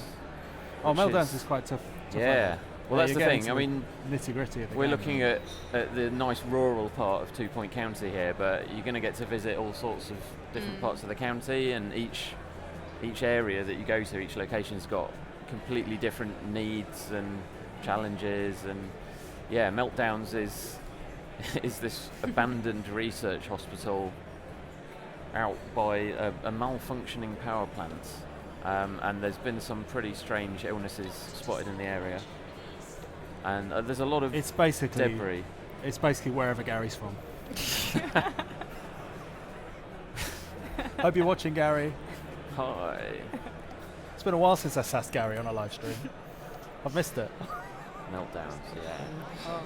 Oh, Which meltdowns is quite tough. Yeah. Well, that's the thing. I mean, nitty gritty. we're looking at the nice rural part of 2 Point County here, but you're going to get to visit all sorts of different parts of the county, and each area that you go to, each location's got completely different needs and challenges. And yeah, Meltdowns is this abandoned research hospital out by a malfunctioning power plant, and there's been some pretty strange illnesses spotted in the area. And there's a lot of debris. It's basically wherever Gary's from. Hope you're watching, Gary. Hi. It's been a while since I sassed Gary on a live stream. I've missed it. Meltdowns, yeah. Oh.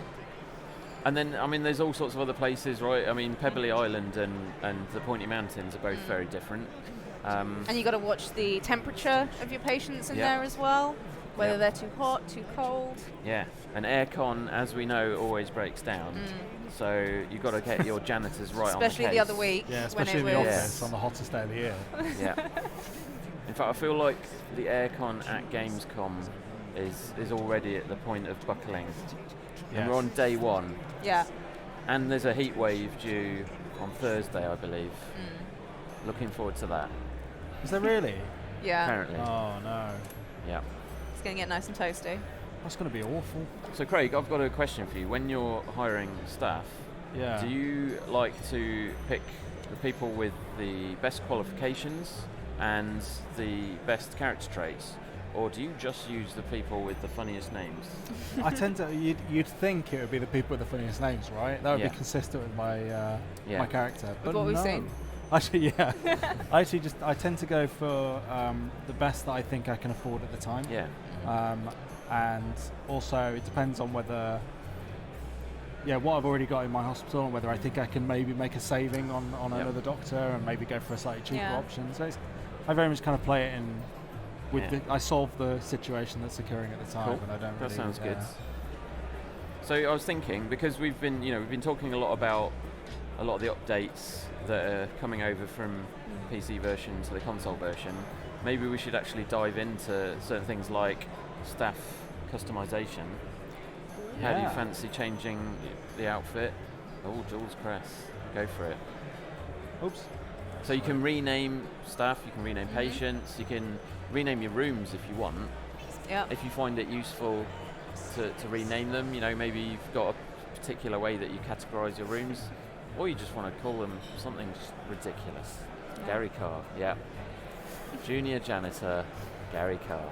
And then, I mean, there's all sorts of other places, right? I mean, Pebbly Island and the Pointy Mountains are both very different. And you got to watch the temperature of your patients in there as well, whether they're too hot, too cold. Yeah, and aircon, as we know, always breaks down. So you've got to get your janitors right on the case. Especially the other week. Yeah, especially in the office on the hottest day of the year. Yeah. In fact, I feel like the aircon at Gamescom is already at the point of buckling. And we're on day one. Yeah. And there's a heat wave due on Thursday, I believe. Looking forward to that. Is there really? Yeah. Apparently. Oh no. Yeah. It's going to get nice and toasty. That's going to be awful. So Craig, I've got a question for you. When you're hiring staff, do you like to pick the people with the best qualifications and the best character traits, or do you just use the people with the funniest names? I tend to. You'd think it would be the people with the funniest names, right? That would be consistent with my my character. But what we've no. seen. Actually, yeah. I tend to go for the best that I think I can afford at the time. Yeah. And also it depends on whether, what I've already got in my hospital, and whether I think I can maybe make a saving on another doctor and maybe go for a slightly cheaper option. So I very much kind of play it in with I solve the situation that's occurring at the time, and I don't. That really, sounds good. So I was thinking, because we've been talking a lot about a lot of the updates that are coming over from PC version to the console version, maybe we should actually dive into certain things like staff customization. How do you fancy changing the outfit? Oh, Jules Cress, go for it. Oops. So you can rename stuff, you can rename patients, you can rename your rooms if you want. Yeah. If you find it useful to rename them, maybe you've got a particular way that you categorize your rooms, or you just want to call them something just ridiculous. Yeah. Gary Carr, yeah. Junior janitor, Gary Carr.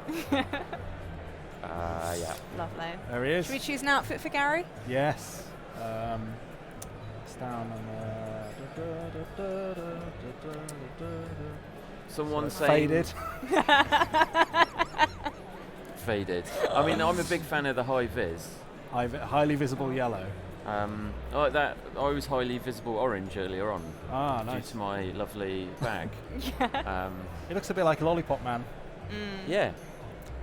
Yeah. Lovely. There he is. Should we choose an outfit for Gary? Yes. It's down on Someone saying faded. Faded. I mean, I'm a big fan of the high vis. Highly visible yellow. I like that. I was highly visible orange earlier on. Ah, nice. Due to my lovely bag. It looks a bit like a Lollipop Man. Yeah.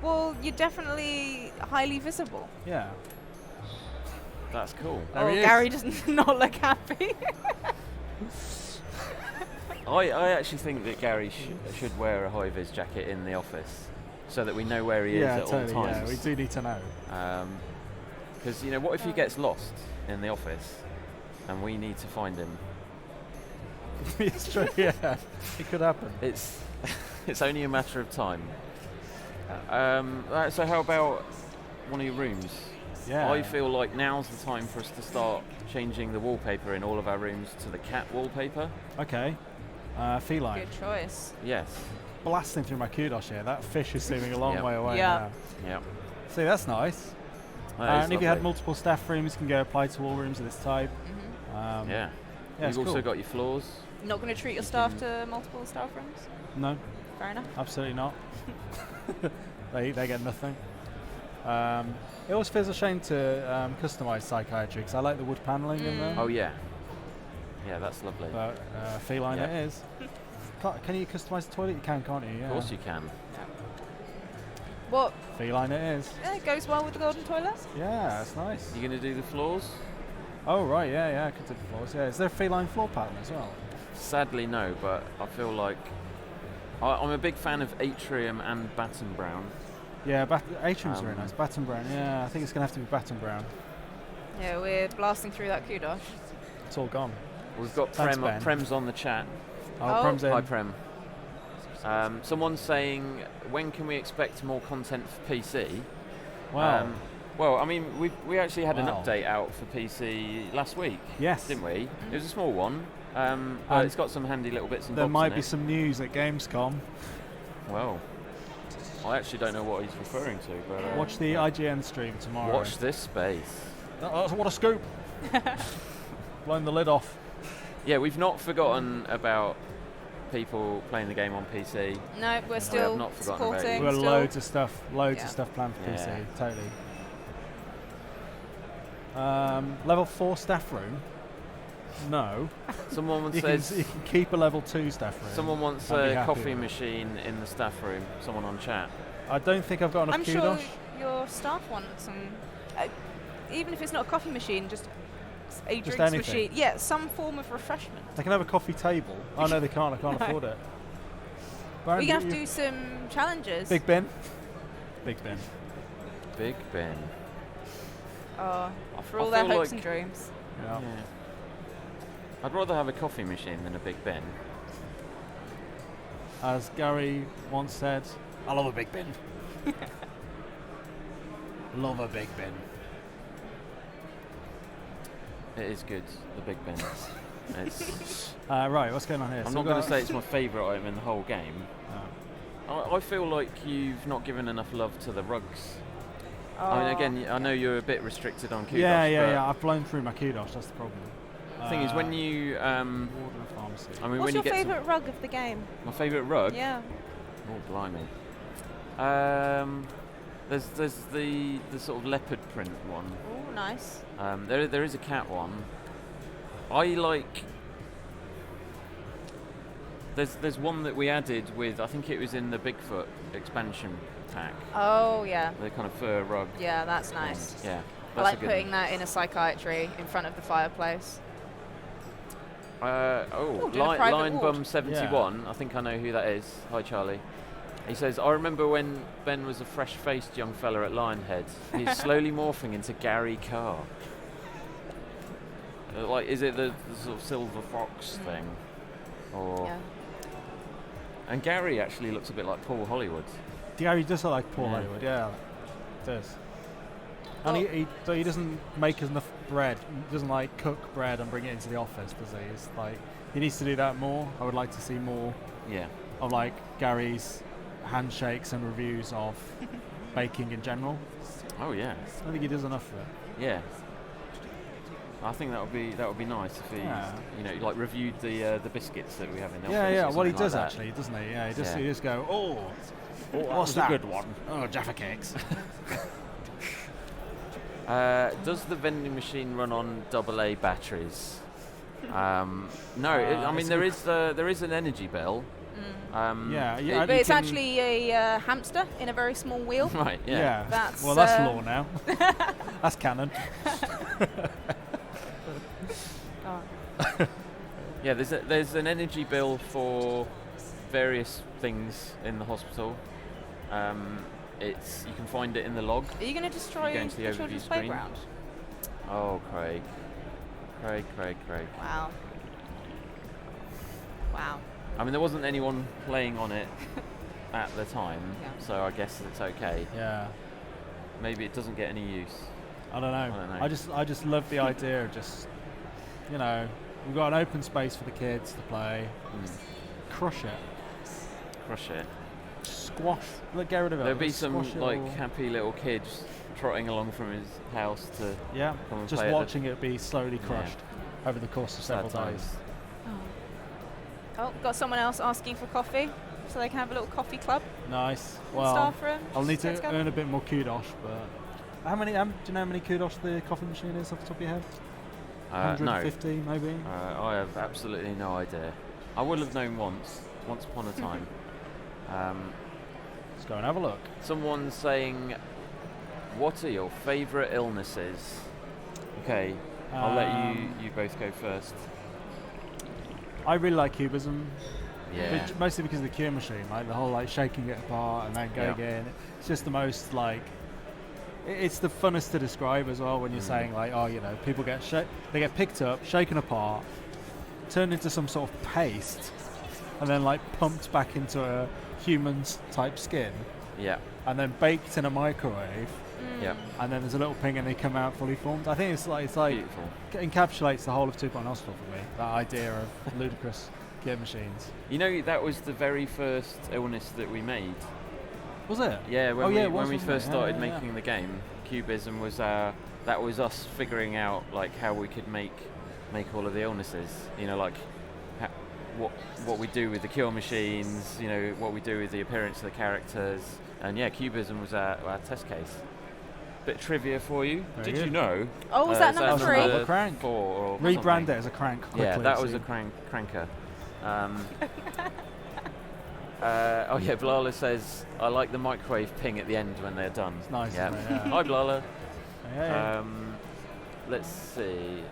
Well, you're definitely highly visible. Yeah. That's cool. There he is. Gary does not look happy. I actually think that Gary should wear a high vis jacket in the office, so that we know where he is at totally, all times. Yeah, we do need to know. Because what if he gets lost in the office, and we need to find him? It's true. Yeah, it could happen. It's only a matter of time. So how about one of your rooms? Yeah. I feel like now's the time for us to start changing the wallpaper in all of our rooms to the cat wallpaper. Okay. Feline. Good choice. Yes. Blasting through my kudos here. That fish is seeming a long Yep. way away Yeah. now. Yeah. See, that's nice. And if you had multiple staff rooms, you can go apply to all rooms of this type. Yeah. Yeah, You've it's also cool. got your floors. Not going to treat your staff to multiple staff rooms? No, Fair enough. absolutely not. They get nothing. It always feels a shame to customize psychiatry because I like the wood paneling in there. Oh yeah. Yeah, that's lovely. But feline Yeah. it is. Can you customize the toilet? You can, can't you? Yeah. Of course you can. What? Feline it is. It goes well with the golden toilet? Yeah, that's nice. You going to do the floors? Oh right, yeah, I could do the floors. Yeah, is there a feline floor pattern as well? Sadly, no. But I feel like I'm a big fan of Atrium and Batten Brown. Yeah, Atrium's very nice. Batten Brown. Yeah, I think it's gonna have to be Batten Brown. Yeah, we're blasting through that kudos. It's all gone. We've got Thanks, Ben. Prem's on the chat. Oh. Prem's in. Hi, Prem. Someone's saying, when can we expect more content for PC? Wow. Well, I mean, we actually had an Wow. update out for PC last week, Yes. didn't we? It was a small one, but it's got some handy little bits and There bobs might in be it. some news at Gamescom. Well, I actually don't know what he's referring to, but Watch the IGN stream tomorrow. watch this space. What a scoop! Blown the lid off. Yeah, we've not forgotten about people playing the game on PC. No, we're have still not forgotten about supporting. you. We've got still. loads of stuff planned for Yeah. PC. Totally. Level 4 staff room? No. Someone You says can keep a level 2 staff room. someone wants I'd be a happy coffee with it. machine in the staff room. Someone on chat. I don't think I've got enough I'm sure kudos. your staff want some, even if it's not a coffee machine, just a drinks anything. machine. Yeah, some form of refreshment. They can have a coffee table. Oh no, they can't. I can't No. afford it. We're Baron, going to have to do some challenges. Big bin. Big bin. Big Ben. For I all their feel hopes like- and dreams. Yeah. Yeah. I'd rather have a coffee machine than a Big Ben. As Gary once said, I love a big bin. Love a big bin. It is good, the Big Ben. It's, Right, what's going on here? I'm So not we've going got- to say it's my favourite item in the whole game. I feel like you've not given enough love to the rugs. I mean, again, I know you're a bit restricted on kudos. Yeah. I've blown through my kudos. That's the problem. The thing is, when you, Warden of Pharmacy. I mean, What's when your you get favourite rug of the game? my favourite rug. Yeah. Oh, blimey. There's the sort of leopard print one. Oh, nice. There is a cat one. I like. There's one that we added with, I think it was in the Bigfoot expansion pack. Oh, yeah. The kind of fur rug. Yeah, that's nice. Yeah. I That's like a good putting one. that in a psychiatry in front of the fireplace. Oh, doing a private Lion ward. Bum 71. I think I know who that is. Hi, Charlie. He says, I remember when Ben was a fresh-faced young fella at Lionhead. He's slowly morphing into Gary Carr. Like, is it the sort of silver fox thing? Or Yeah. And Gary actually looks a bit like Paul Hollywood. Gary does look like Paul Hollywood, yeah. It does. And he doesn't make enough bread, doesn't like cook bread and bring it into the office, does he? It's like, he needs to do that more. I would like to see more of like Gary's handshakes and reviews of baking in general. Oh yeah. I don't think he does enough of it. Yeah. I think that would be nice if he, like reviewed the biscuits that we have in the office. Yeah. Well, he does like actually, doesn't he? Yeah, he just go, what's that? A good one. Oh, Jaffa cakes. Does the vending machine run on AA batteries? No, I mean there is an energy bill. But it's actually a hamster in a very small wheel. Right. Yeah. That's law now. That's canon. Yeah, there's an energy bill for various things in the hospital. You can find it in the log. Are you going to destroy the children's playground? Oh, Craig. Wow. I mean, there wasn't anyone playing on it at the time, so I guess it's okay. Yeah. Maybe it doesn't get any use. I don't know. I just love the idea of just, we've got an open space for the kids to play. Crush it. Squash. Get rid of it. There'll be some happy little kids trotting along from his house to come and just play watching it be slowly crushed over the course of several days. Oh, got someone else asking for coffee, so they can have a little coffee club. Nice. Well, staff room. I'll need to earn a bit more kudos, but how many? Do you know how many kudos the coffee machine is off the top of your head? 150 maybe. I have absolutely no idea. I would have known once upon a time. Let's go and have a look. Someone's saying, what are your favourite illnesses? Okay, I'll let you both go first. I really like cubism. Yeah. Mostly because of the cure machine, like the whole shaking it apart and then go again. It's just the most it's the funnest to describe as well when you're saying people they get picked up, shaken apart, turned into some sort of paste, and then pumped back into a human's type skin. Yeah. And then baked in a microwave. Yeah. And then there's a little ping and they come out fully formed. I think it's beautiful. Encapsulates the whole of 2 Point Hospital for me. That idea of ludicrous cure machines. That was the very first illness that we made. Was it? Yeah. When we first started making the game, Cubism was that was us figuring out how we could make all of the illnesses. What we do with the cure machines. What we do with the appearance of the characters. And Cubism was our test case. Bit of trivia for you. Did you know? Oh, was that number 3? A crank. Rebrand it as a crank quickly. Yeah, that was a cranker. Blala says, I like the microwave ping at the end when they're done. It's nice, yeah. Isn't it? Yeah. Hi, Blala. Yeah. Let's see.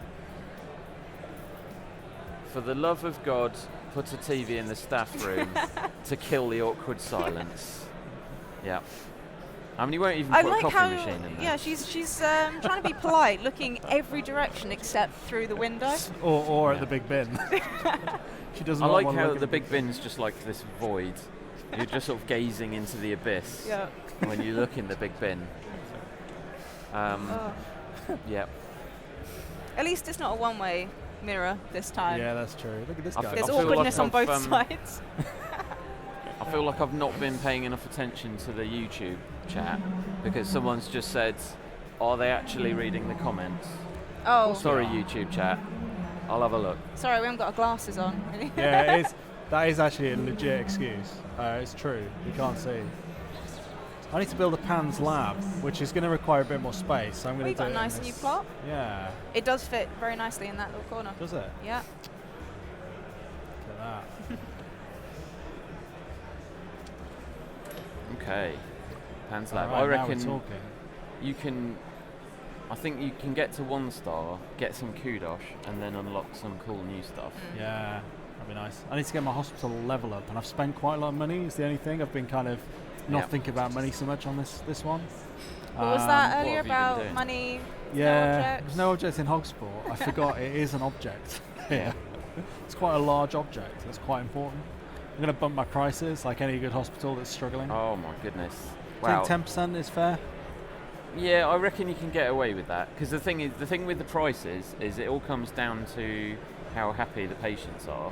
For the love of God, put a TV in the staff room to kill the awkward silence. Yeah. I mean, you won't even put a coffee machine in there. Yeah, she's trying to be polite, looking every direction except through the window. Or at the big bin. She doesn't. I like how the big bin's just like this void. You're just sort of gazing into the abyss when you look in the big bin. Yeah. At least it's not a one-way mirror this time. Yeah, that's true. Look at this guy. There's awkwardness on both sides. I feel like I've not been paying enough attention to the YouTube chat because someone's just said, are they actually reading the comments? Oh. Sorry, YouTube chat. I'll have a look. Sorry, we haven't got our glasses on. Yeah, that is actually a legit excuse. It's true. You can't see. I need to build a Pan's lab, which is going to require a bit more space. So I'm going to do it. We've got a nice new plot. Yeah. It does fit very nicely in that little corner. Does it? Yeah. Look at that. Okay. Pan's lab. Right, I reckon now we're talking. you can. I think you can get to 1 star, get some kudos, and then unlock some cool new stuff. Yeah, that'd be nice. I need to get my hospital level up, and I've spent quite a lot of money. It's the only thing. I've been kind of not thinking about money so much on this one. What was that earlier about money? Yeah, there's no object in Hogsport. I forgot it is an object. Yeah, it's quite a large object. That's quite important. I'm going to bump my prices like any good hospital that's struggling. Oh my goodness. I Wow. think 10% is fair. Yeah, I reckon you can get away with that, because the thing with the prices is it all comes down to how happy the patients are.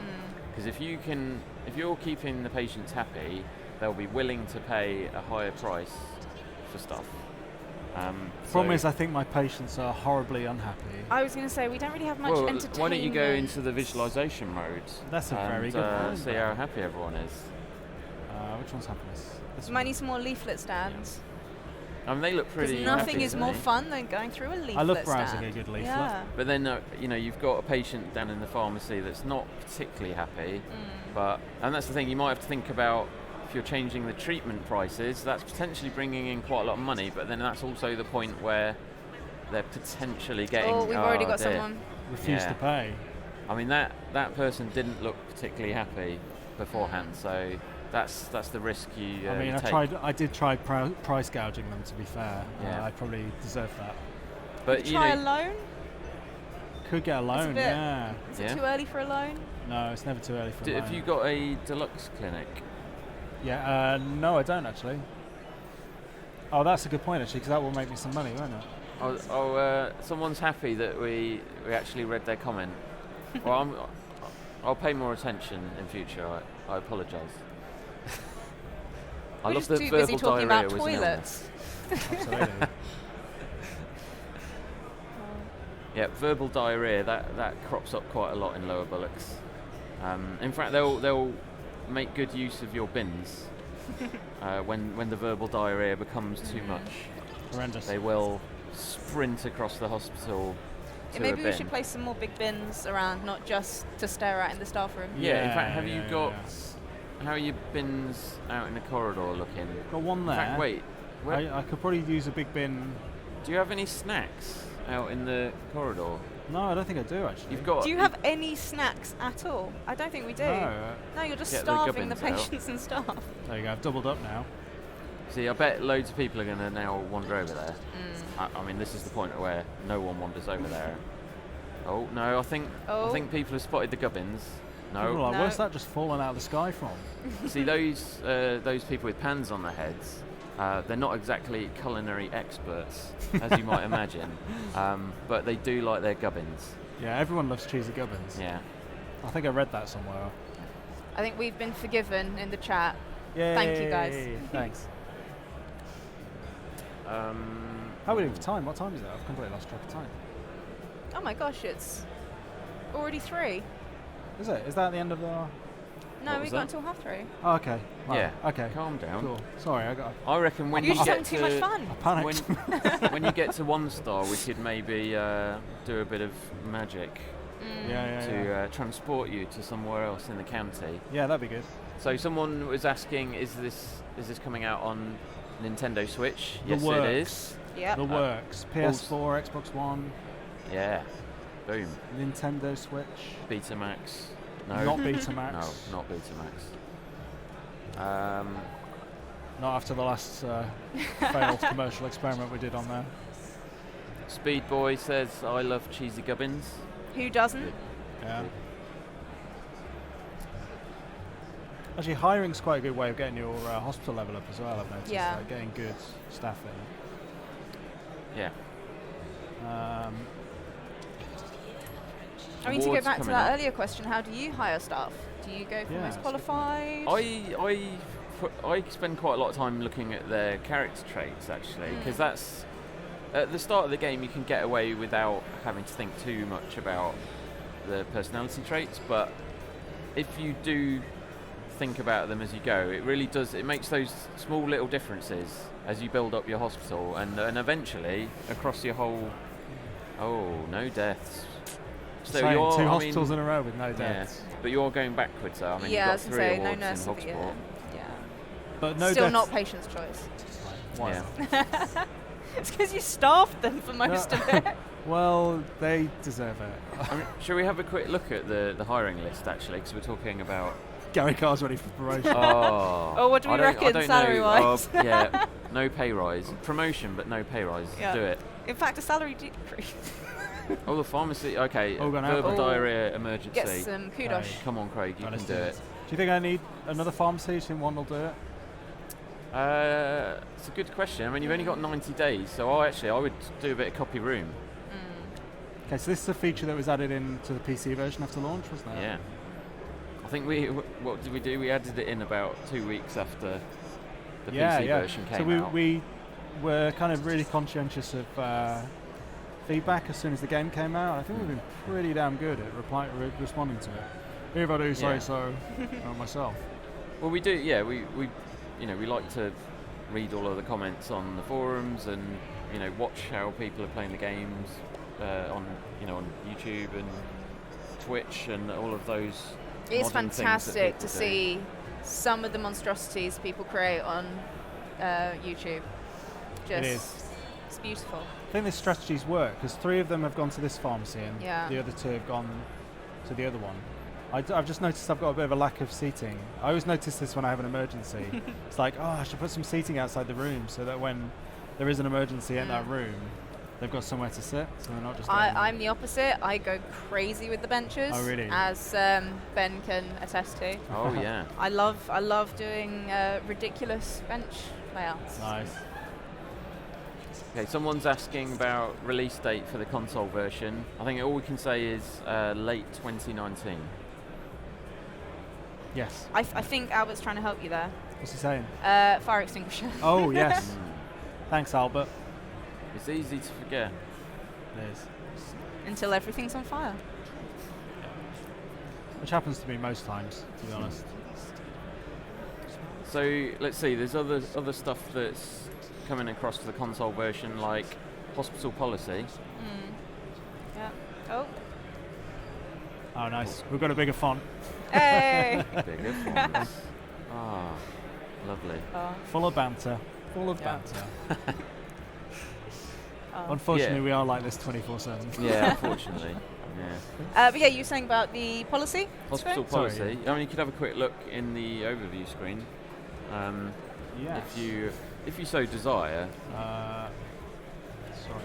Because if you're keeping the patients happy, they'll be willing to pay a higher price for stuff. Problem is, I think my patients are horribly unhappy. I was going to say, we don't really have much entertainment. Why don't you go into the visualization mode? That's a very good point. See how happy everyone is. Which one's happiness? Might need some more leaflet stands. I mean, they look pretty. Because nothing happy, is don't more they? fun than going through a leaflet stand. I love browsing a good leaflet. Yeah. But then, you've got a patient down in the pharmacy that's not particularly happy. And that's the thing, you might have to think about, if you're changing the treatment prices, that's potentially bringing in quite a lot of money, but then that's also the point where they're potentially getting... Oh, we've already got dear. someone. Refuse to pay. I mean, that person didn't look particularly happy beforehand, so that's the risk you take. I did try price gouging them, to be fair. Yeah. I probably deserved that. But Try a loan? Could get a loan, yeah. Is it too early for a loan? No, it's never too early for a loan. Have you got a deluxe clinic? Yeah, no, I don't actually. Oh, that's a good point actually, because that will make me some money, won't it? Someone's happy that we actually read their comment. Well, I'll pay more attention in future. I apologise. I We're love just the too verbal busy talking diarrhea about was an toilets. Absolutely. Yeah, verbal diarrhea, that crops up quite a lot in lower bullocks. In fact, they'll make good use of your bins when the verbal diarrhea becomes too much. Horrendous. They will sprint across the hospital to Maybe a bin. we should place some more big bins around, not just to stare at in the staff room. Yeah, in fact, have you got... How are your bins out in the corridor looking? Got one there. In fact, wait. I could probably use a big bin. Do you have any snacks out in the corridor? No, I don't think I do actually. Do you have any snacks at all? I don't think we do. No, you're just Get the starving the gubbins out. patients and staff. There you go, I've doubled up now. See, I bet loads of people are going to now wander over there. I mean, this is the point where no one wanders over there. Oh no, I think people have spotted the gubbins. No. People are like, where's that just fallen out of the sky from? See, those people with pans on their heads, they're not exactly culinary experts, as you might imagine, but they do like their gubbins. Yeah, everyone loves cheesy gubbins. Yeah. I think I read that somewhere. I think we've been forgiven in the chat. Yay. Thank you, guys. Thanks. How are we doing for time? What time is it? I've completely lost track of time. Oh my gosh, it's already 3. Is it? Is that the end of the... No, we've got until 3:30. Oh, okay. Wow. Yeah. Okay. Calm down. Cool. Sorry, I reckon when You're you just get having too much fun. I panicked. When you get to 1 star, we could maybe do a bit of magic to transport you to somewhere else in the county. Yeah, that'd be good. So someone was asking, is this coming out on Nintendo Switch? The Yes, works. it is. Yeah. The works. PS4, Xbox One. Yeah. Boom. Nintendo Switch. Betamax. No. Not Betamax. No, not Betamax. Not after the last failed commercial experiment we did on there. Speed Boy says, I love cheesy gubbins. Who doesn't? Yeah. Actually, hiring's quite a good way of getting your hospital level up as well, I've noticed. Yeah. Like getting good staff in. Yeah. I mean, to go Awards back to coming that up. earlier question, how do you hire staff? Do you go for Yeah, most that's qualified? I spend quite a lot of time looking at their character traits, actually, because that's at the start of the game you can get away without having to think too much about the personality traits, but if you do think about them as you go, it really does, it makes those small little differences as you build up your hospital, and eventually across your whole... Oh, no deaths. So Saying you're, two I hospitals mean, in a row with no deaths. but you're going backwards, so I mean, Yeah, I you've was got going 3 to say, no awards nurse in of the year. Hogsport. Yeah. But no Still deaths. not patient's choice. Why? Yeah. It's because you staffed them for most of it. Well, they deserve it. I mean, shall we have a quick look at the hiring list, actually, because we're talking about... Gary Carr's ready for promotion. Oh, what do we reckon salary-wise? Yeah, no pay rise. Promotion, but no pay rise. Yeah. Do it. In fact, a salary decrease. Oh, the pharmacy. Okay. All gone Verbal out. diarrhea emergency. Get some kudos. Okay. Come on, Craig, you can do it. Do you think I need another pharmacy? Do you think one will do it? It's a good question. I mean, you've only got 90 days, so I would do a bit of copy room. Okay, so this is a feature that was added into the PC version after launch, wasn't it? Yeah. I think what did we do? We added it in about 2 weeks after the PC version came out. So we were kind of really conscientious of feedback as soon as the game came out. I think we've been pretty damn good at responding to it. If I do say so myself. Well, we do. Yeah, we like to read all of the comments on the forums and watch how people are playing the games on YouTube and Twitch and all of those. It's modern things that fantastic people to do. see some of the monstrosities people create on YouTube. It is. It's beautiful. I think this strategy's work because 3 of them have gone to this pharmacy and Yeah. the other 2 have gone to the other one. I've just noticed I've got a bit of a lack of seating. I always notice this when I have an emergency. It's like, I should put some seating outside the room so that when there is an emergency in that room, they've got somewhere to sit, so they're not just. I'm the opposite. I go crazy with the benches. Oh, really? As Ben can attest to. Oh yeah. I love doing ridiculous bench layouts. Nice. Okay, someone's asking about release date for the console version. I think all we can say is late 2019. Yes. I think Albert's trying to help you there. What's he saying? Fire extinguisher. Oh, yes. Thanks, Albert. It's easy to forget. It is. Until everything's on fire. Which happens to me most times, to be honest. So let's see. There's other stuff that's coming across to the console version, like hospital policy. Yeah. Oh. Oh, nice. We've got a bigger font. Hey. Bigger fonts. Ah, lovely. Full of banter. Full of Yeah. banter. Unfortunately, we are like this 24/7. Yeah, unfortunately. Yeah. But yeah, you were saying about the policy? Hospital screen? policy. Sorry. I mean, you could have a quick look in the overview screen. Yes. If you so desire. Sorry.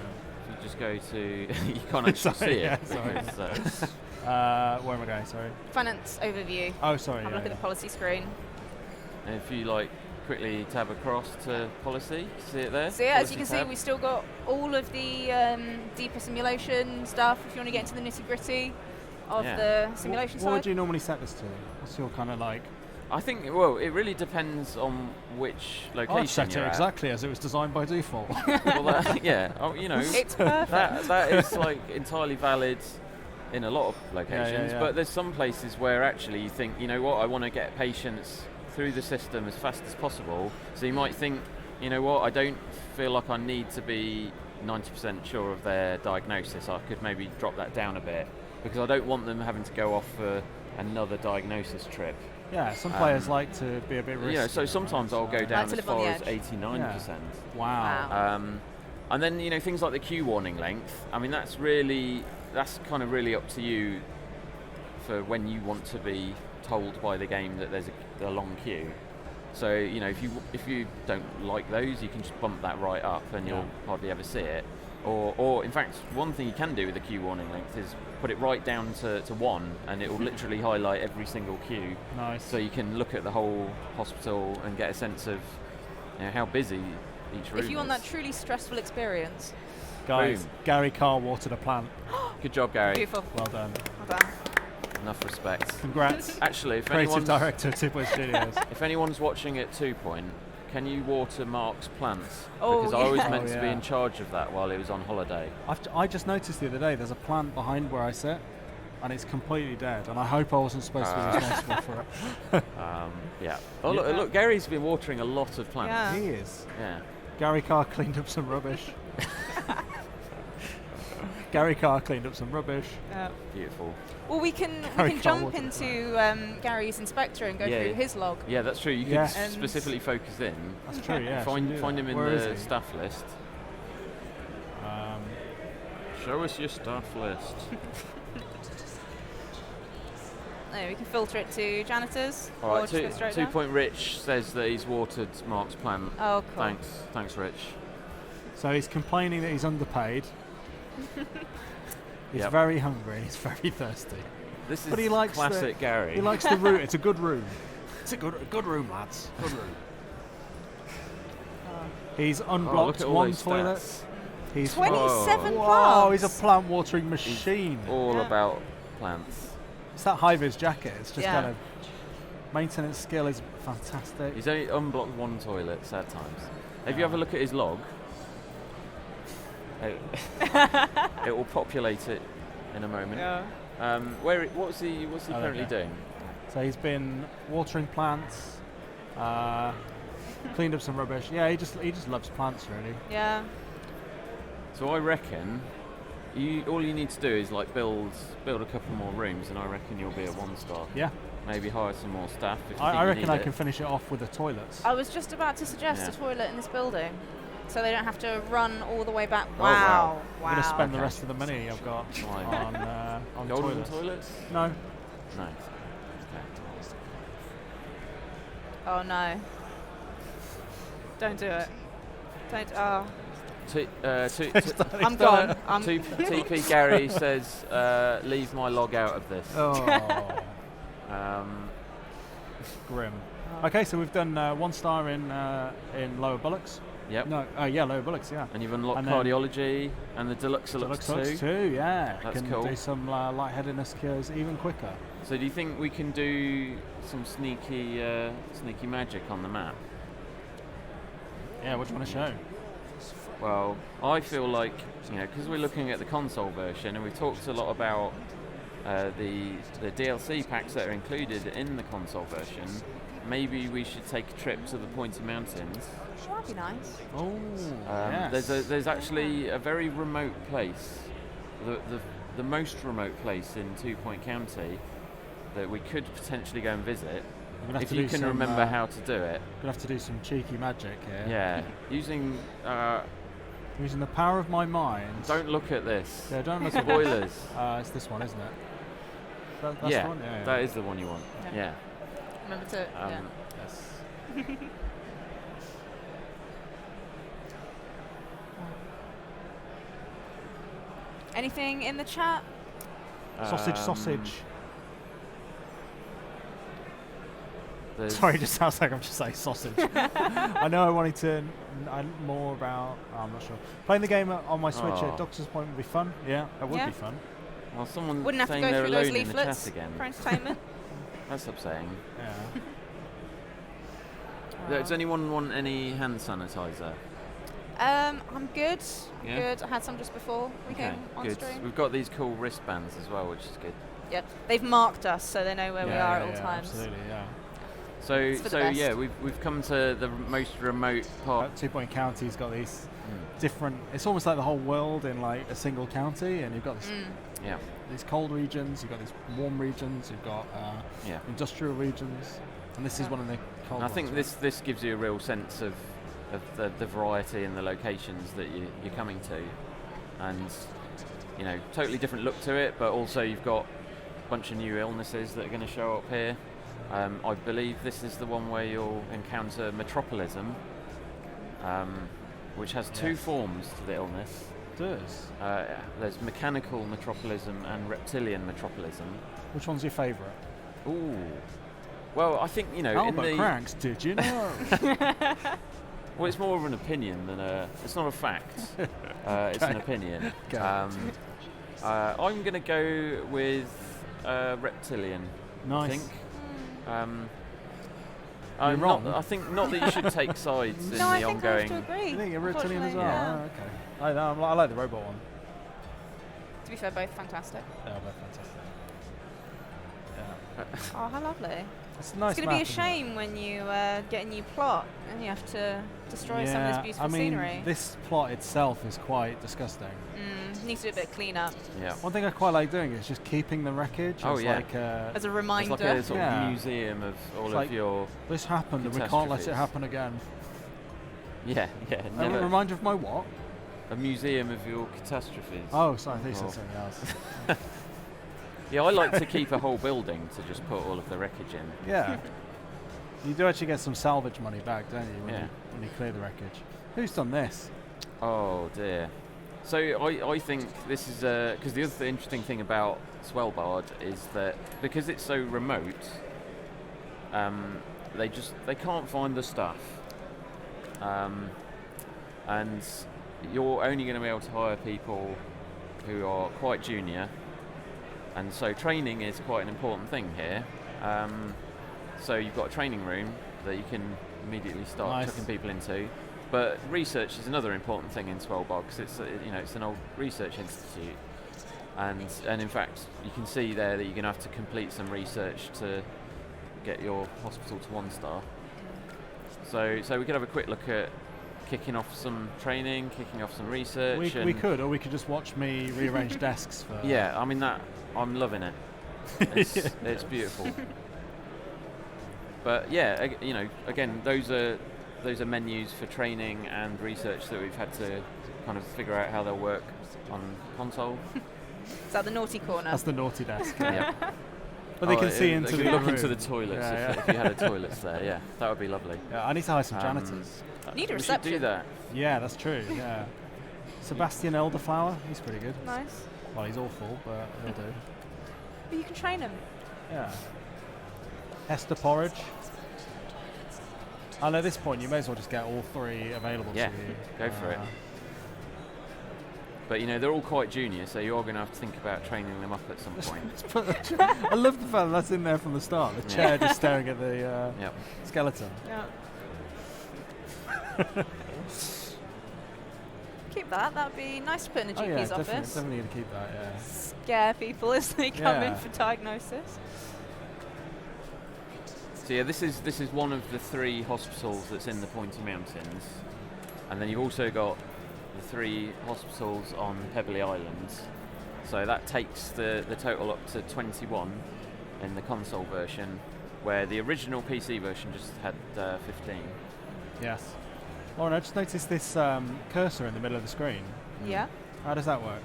If you just go to, you can't actually Sorry, see it. yeah, sorry. because, Where am I going? Sorry. Finance overview. Oh, sorry. Have a look at the policy screen. and if you quickly tab across to policy, see it there. So yeah, as Policy you can see, tab. we've still got all of the deeper simulation stuff. If you want to get into the nitty gritty of Yeah. What the simulation would side. you normally set this to? What's your kind of like? I think, well, it really depends on which location I've set you're it at. exactly as it was designed by default. Well, yeah, It's perfect. that is entirely valid in a lot of locations, yeah. but there's some places where actually you think, you know what, I want to get patients through the system as fast as possible. So you might think, you know what, I don't feel like I need to be 90% sure of their diagnosis. I could maybe drop that down a bit because I don't want them having to go off for another diagnosis trip. Yeah, some players like to be a bit risky. Yeah, so sometimes I'll go down to as live on far the as edge. 89%. Wow. And then things like the queue warning length. I mean, that's kind of really up to you for when you want to be told by the game that there's a long queue. So if you don't like those, you can just bump that right up, and you'll hardly ever see it. Or in fact, one thing you can do with the queue warning length is put it right down to 1, and it will literally highlight every single queue. Nice. So you can look at the whole hospital and get a sense of how busy each room is. If you want that truly stressful experience. Guys, Boom. Gary Carr watered a plant. Good job, Gary. Beautiful. Well done. Well done. Enough respect. Congrats. Actually, Creative director at 2 Point Studios. if anyone's watching at 2 Point, can you water Mark's plants? Oh, Because I was yeah. meant Oh, to be yeah. in charge of that while he was on holiday. I just noticed the other day there's a plant behind where I sit, and it's completely dead. And I hope I wasn't supposed to be responsible for it. Yeah. Oh, look, Gary's been watering a lot of plants. Yeah. He is. Yeah. Gary Carr cleaned up some rubbish. Gary Carr cleaned up some rubbish. Beautiful. Well, we can Gary Carr jump watered into Gary's inspector and go Yeah. through his log. Yeah, that's true. You Yeah. could And- specifically focus in. That's true, yeah. Find should do that. him in Where is the he? staff list. Show us your staff list. No, we can filter it to janitors. All or right, just go straight 2 down. Point Rich says that he's watered Mark's plant. Oh, cool. Thanks, Rich. So he's complaining that he's underpaid. He's Yep. very hungry. He's very thirsty. This is But he likes classic Gary. He likes the room. It's a good room. It's a good room, lads. Good room. He's look unblocked at all one those toilet. stats. He's 27 Whoa, plants. he's a plant watering machine. All Yeah. about plants. It's that high-vis jacket. It's just Yeah. kind of maintenance skill is fantastic. He's only unblocked one toilet, sad times. If you have a look at his log, it will populate it in a moment. Yeah. What's he currently doing? So he's been watering plants, cleaned up some rubbish. Yeah, he just loves plants, really. Yeah. So I reckon all you need to do is like build a couple more rooms, and I reckon you'll be at 1-star. Yeah. Maybe hire some more staff. If you I think you reckon need I it. can finish it off with the toilets. I was just about to suggest Yeah. a toilet in this building, so they don't have to run all the way back. Oh, wow. I'm going to spend the Okay. rest of the money I've got Fine. on Golden toilets. toilets? No. No. Okay. Oh no! Don't do it. Don't. Oh, I'm gone. TP Gary says, leave my log out of this. Oh. Um, Grim. Okay, so we've done 1-star in Lower Bullocks. yep. No, yeah, Lower Bullocks, yeah. And you've unlocked And then cardiology and the deluxe Deluxe too. Lux too, yeah. That's can cool. do some lightheadedness cures even quicker. So do you think we can do some sneaky magic on the map? Yeah, what do you want to show? Well, I feel like, because we're looking at the console version, and we've talked a lot about the DLC packs that are included in the console version, maybe we should take a trip to the Pointy Mountains. that'd be nice. Oh, yes. There's actually a very remote place, the most remote place in 2 Point County that we could potentially go and visit. We're gonna have If to you do can some, remember how to do it. Gonna have to do some cheeky magic here. Yeah, using. Using the power of my mind. Don't look at this. Yeah, don't look at Spoilers. It's this one, isn't it? That's yeah, the one? Yeah, that is the one you want. Yeah. Yeah. Remember to. Yeah. Yes. Anything in the chat? Sausage. there's- Sorry, it just sounds like I'm just saying sausage. I know I wanted to more about. I'm not sure. Playing the game on my Switch Oh. at Doctor's Point would be fun. Yeah, that would Yeah. be fun. Well, someone Wouldn't have to saying go they're through those alone in the chat leaflets again. for entertainment. That's upsetting. Yeah. Does anyone want any hand sanitizer? I'm good. Yeah? Good. I had some just before we came on good. stream. We've got these cool wristbands as well, which is good. Yeah, they've marked us so they know where we are at all times. Absolutely, yeah. So, It's for the best. yeah, we've come to the most remote part. 2 Point County's got these different. It's almost like the whole world in like a single county, and you've got this, Yeah, these cold regions, you've got these warm regions, you've got yeah. industrial regions, and this is one of the cold. And I think ones, this gives you a real sense of the variety and the locations that you're coming to, and totally different look to it. But also you've got a bunch of new illnesses that are going to show up here. I believe this is the one where you'll encounter metropolism, which has two forms to the illness. It does. There's mechanical metropolism and reptilian metropolism. Which one's your favourite? Ooh. Well, I think, Albert Cranks, did you know? Well, it's more of an opinion than it's not a fact. It's an opinion. Okay. I'm going to go with reptilian. Nice. I think. You're wrong. I think not that you should take sides in No, the I think I ongoing. have to agree. You think you're reptilian as well? Unfortunately, Oh, okay. I like the robot one. To be fair, both fantastic. Yeah, they're fantastic. Yeah. Oh, how lovely. It's a nice It's going to be a map, isn't it? shame when you get a new plot and you have to destroy some of this beautiful I mean, scenery. this plot itself is quite disgusting. Needs to do a bit of clean up Yeah. One thing I quite like doing is just keeping the wreckage. Oh, as yeah. like as a It's reminder. like a sort Yeah. of museum of all It's of like- your. this happened and we can't let it Catastrophes. happen again. Yeah. A Never. reminder of my what? A museum of your catastrophes. Oh, sorry, I think you Oh. said something else. Yeah, I like to keep a whole building to just put all of the wreckage in. Yeah. You do actually get some salvage money back, don't you, when, Yeah. when you clear the wreckage. Who's done this? Oh dear. So I think this is because the other interesting thing about Svalbard is that because it's so remote, they can't find the staff, and you're only going to be able to hire people who are quite junior, and so training is quite an important thing here. So you've got a training room that you can immediately start chucking people into. But research is another important thing in Svalbard because it's an old research institute, and in fact you can see there that you're going to have to complete some research to get your hospital to 1-star. So we could have a quick look at kicking off some training, kicking off some research. We could, or we could just watch me rearrange desks for. Yeah, I mean I'm loving it. It's beautiful. But yeah, again, those are menus for training and research that we've had to kind of figure out how they'll work on console. Is that the naughty corner? That's the naughty desk. Yeah. But they can see into the look room. into the toilets if you had a toilets there. Yeah, that would be lovely. Yeah, I need to hire some janitors. Need a we reception. should do that. Yeah, that's true. Yeah. Sebastian Elderflower, he's pretty good. Nice. Well, he's awful, but he'll do. But you can train him. Yeah. Hester Porridge. And at this point, you may as well just get all 3 available to you. Go for it. But they're all quite junior, so you are going to have to think about training them up at some point. I love the fact that's in there from the start. The chair just staring at the skeleton. Yeah. Keep that. That'd be nice to put in a GP's office. Definitely need to keep that. Yeah. Scare people as they come in for diagnosis. So yeah, this is one of the 3 hospitals that's in the Pointy Mountains, and then you've also got the 3 hospitals on Pebbly Islands. So that takes the total up to 21 in the console version, where the original PC version just had 15. Yes. Lauren, I just noticed this cursor in the middle of the screen. Yeah. How does that work?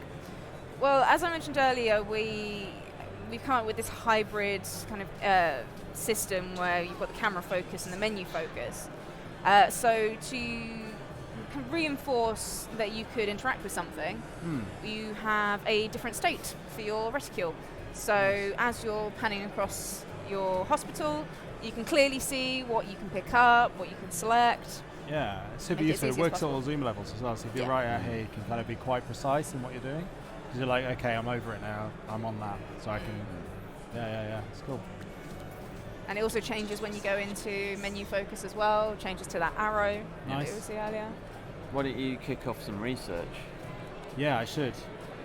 Well, as I mentioned earlier, we've come up with this hybrid kind of system where you've got the camera focus and the menu focus. So to kind of reinforce that you could interact with something, you have a different state for your reticule. So as you're panning across your hospital, you can clearly see what you can pick up, what you can select. Yeah, it's super useful. It works at all zoom levels as well. So if you're right out here, you can kind of be quite precise in what you're doing. Because you're like, okay, I'm over it now. I'm on that. So I can, yeah. It's cool. And it also changes when you go into menu focus as well. Changes to that arrow that we see earlier. Why don't you kick off some research? Yeah, I should.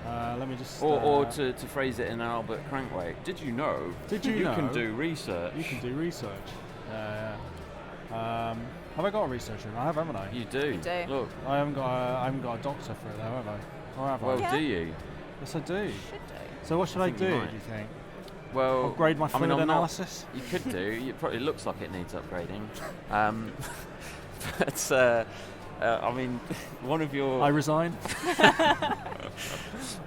Let me just... Or to phrase it in an Albert Crank way, did you know? You can do research. You can do research. Have I got a research room? I have, haven't I? You do. You do. Look. I haven't got a doctor for it though, have I? Or have I? Well, do you? Yes, I do. Should do. So what should I think do, you do might. you think? Well, upgrade my fluid analysis? You could do. It probably looks like it needs upgrading. But I mean, one of your... I resign.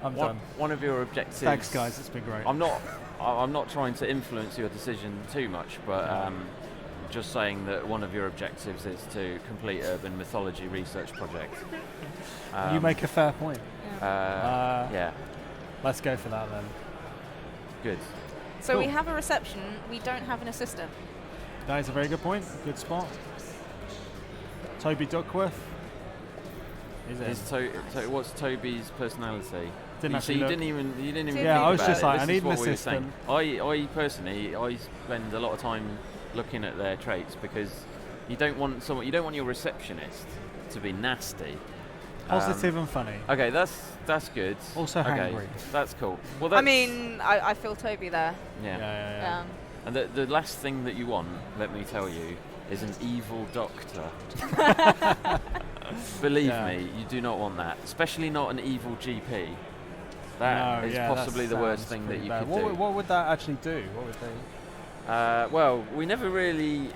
I'm done. One of your objectives... Thanks, guys. It's been great. I'm not trying to influence your decision too much, but just saying that one of your objectives is to complete urban mythology research project. You make a fair point. Yeah. Let's go for that then. Good. So we have a reception. We don't have an assistant. That is a very good point. Good spot. Toby Duckworth. What's Toby's personality? You didn't even Yeah, I was just like, I this need an is what we were assistant. saying. I personally spend a lot of time looking at their traits because you don't want your receptionist to be nasty. Positive and funny. Okay, that's good. Also hangry. That's cool. Well, I mean, I feel Toby there. Yeah. And the last thing that you want, let me tell you, is an evil doctor. Believe me, you do not want that. Especially not an evil GP. That is possibly the worst thing that you could do. What would that actually do? What would they... well, we never really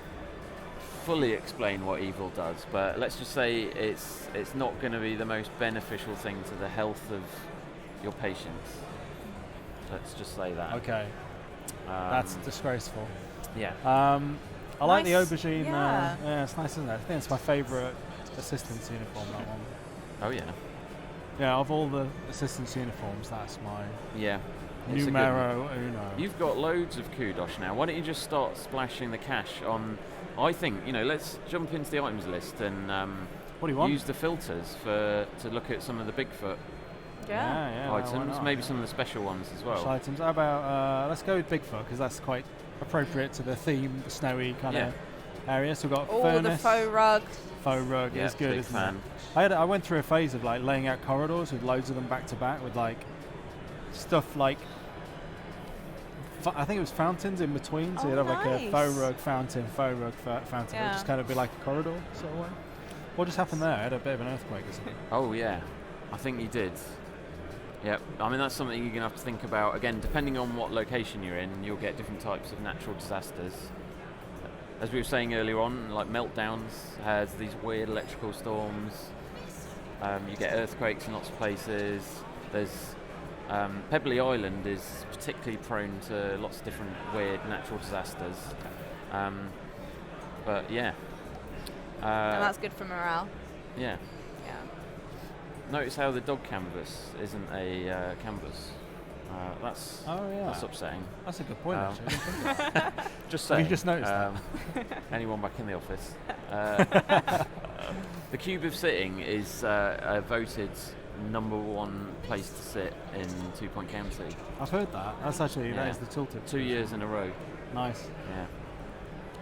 fully explain what evil does, but let's just say it's not going to be the most beneficial thing to the health of your patients. Let's just say that. Okay. That's disgraceful. Yeah. I like the aubergine. Yeah. It's nice, isn't it? I think it's my favourite assistant's uniform, that one. Oh yeah. Yeah, of all the assistance uniforms, that's my Yeah. It's a good numero uno. You've got loads of kudos now. Why don't you just start splashing the cash on? I think let's jump into the items list and What do you want? use the filters to look at some of the Bigfoot Yeah. why items, not? maybe some of the special ones as well. Items. How about let's go with Bigfoot because that's quite appropriate to the theme, the snowy kind of area. So we've got Oh, furnace. the faux rug. Faux rug Yeah, is good, big isn't fan. it? I went through a phase of like laying out corridors with loads of them back to back with like stuff like I think it was fountains in between, so you'd have like a faux rug fountain, faux rug fountain. It would just kind of be like a corridor sort of way. What just happened there? I had a bit of an earthquake or something. Oh yeah, I think you did. Yep. I mean that's something you're gonna have to think about. Again, depending on what location you're in, you'll get different types of natural disasters. As we were saying earlier on, like Meltdowns has these weird electrical storms. You get earthquakes in lots of places. There's Pebbly Island is particularly prone to lots of different weird natural disasters. But yeah. And that's good for morale. Yeah. Yeah. Notice how the dog canvas isn't a canvas. That's upsetting. That's a good point. Actually, I didn't think of that. Just Have saying. you just noticed that? Anyone back in the office? The Cube of Sitting is voted #1 place to sit in 2 Point County. I've heard that. That's actually that is the tooltip. 2 years in a row. Nice. Yeah.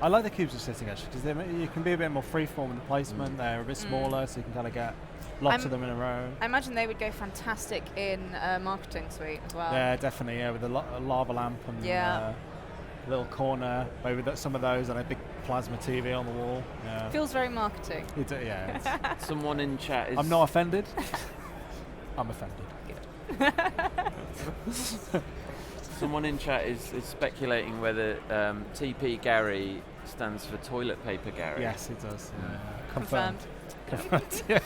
I like the cubes of sitting actually because you can be a bit more freeform in the placement. They're a bit smaller, so you can kind of get lots of them in a row. I imagine they would go fantastic in a marketing suite as well. Yeah, definitely. Yeah, with a lava lamp and a little corner, maybe some of those, and a big plasma TV on the wall. Yeah. Feels very marketing. It's Someone in chat is. I'm not offended. I'm offended. Someone in chat is speculating whether TP Gary stands for toilet paper Gary. Yes, it does. Yeah. Confirmed. Confirmed. Yeah.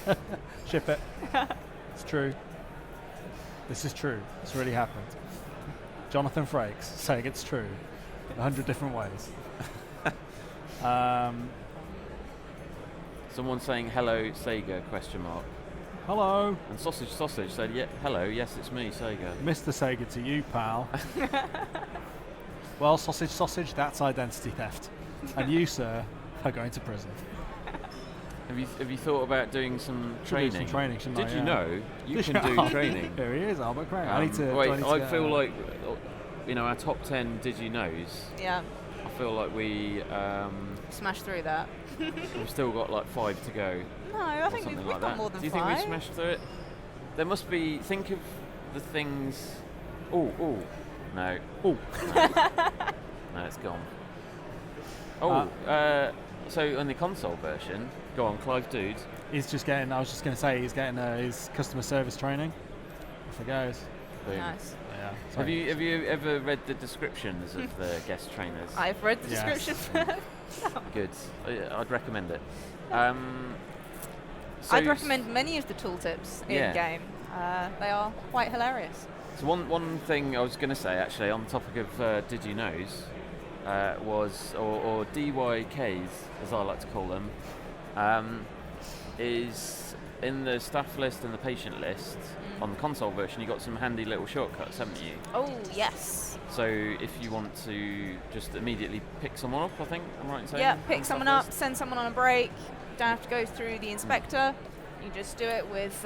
Ship it. It's true. This is true. It's really happened. Jonathan Frakes saying it's true 100 different ways. Someone saying hello Sega ? Hello. And Sausage said, yeah, hello, yes, it's me, Sega. Mr. Sega to you, pal. Well, sausage, that's identity theft. And you, sir, are going to prison. Have you thought about doing some training? Do some training, shouldn't I? Did you know you can do training? Here he is, Albert Craig. I need to. I feel like, our top 10 Did You Knows. Yeah. I feel like we smashed through that. we've still got like 5 to go. No, I think we've like got more than 5. Do you think we smashed through it? There must be. Think of the things. No. No, it's gone. So on the console version, go on, Clive Dude. He's just getting. I was just going to say he's getting his customer service training. Off it goes. Boom. Nice. Yeah. Have you ever read the descriptions of the guest trainers? I've read the description. Good. I'd recommend it. I'd recommend many of the tooltips in game. They are quite hilarious. So one thing I was going to say actually on the topic of Did You Knows was, or DYKs as I like to call them, is in the staff list and the patient list on the console version. You got some handy little shortcuts, haven't you? Oh yes. So if you want to just immediately pick someone up, I think I'm right in saying. Yeah, pick someone up, send someone on a break. Don't have to go through the inspector. You just do it with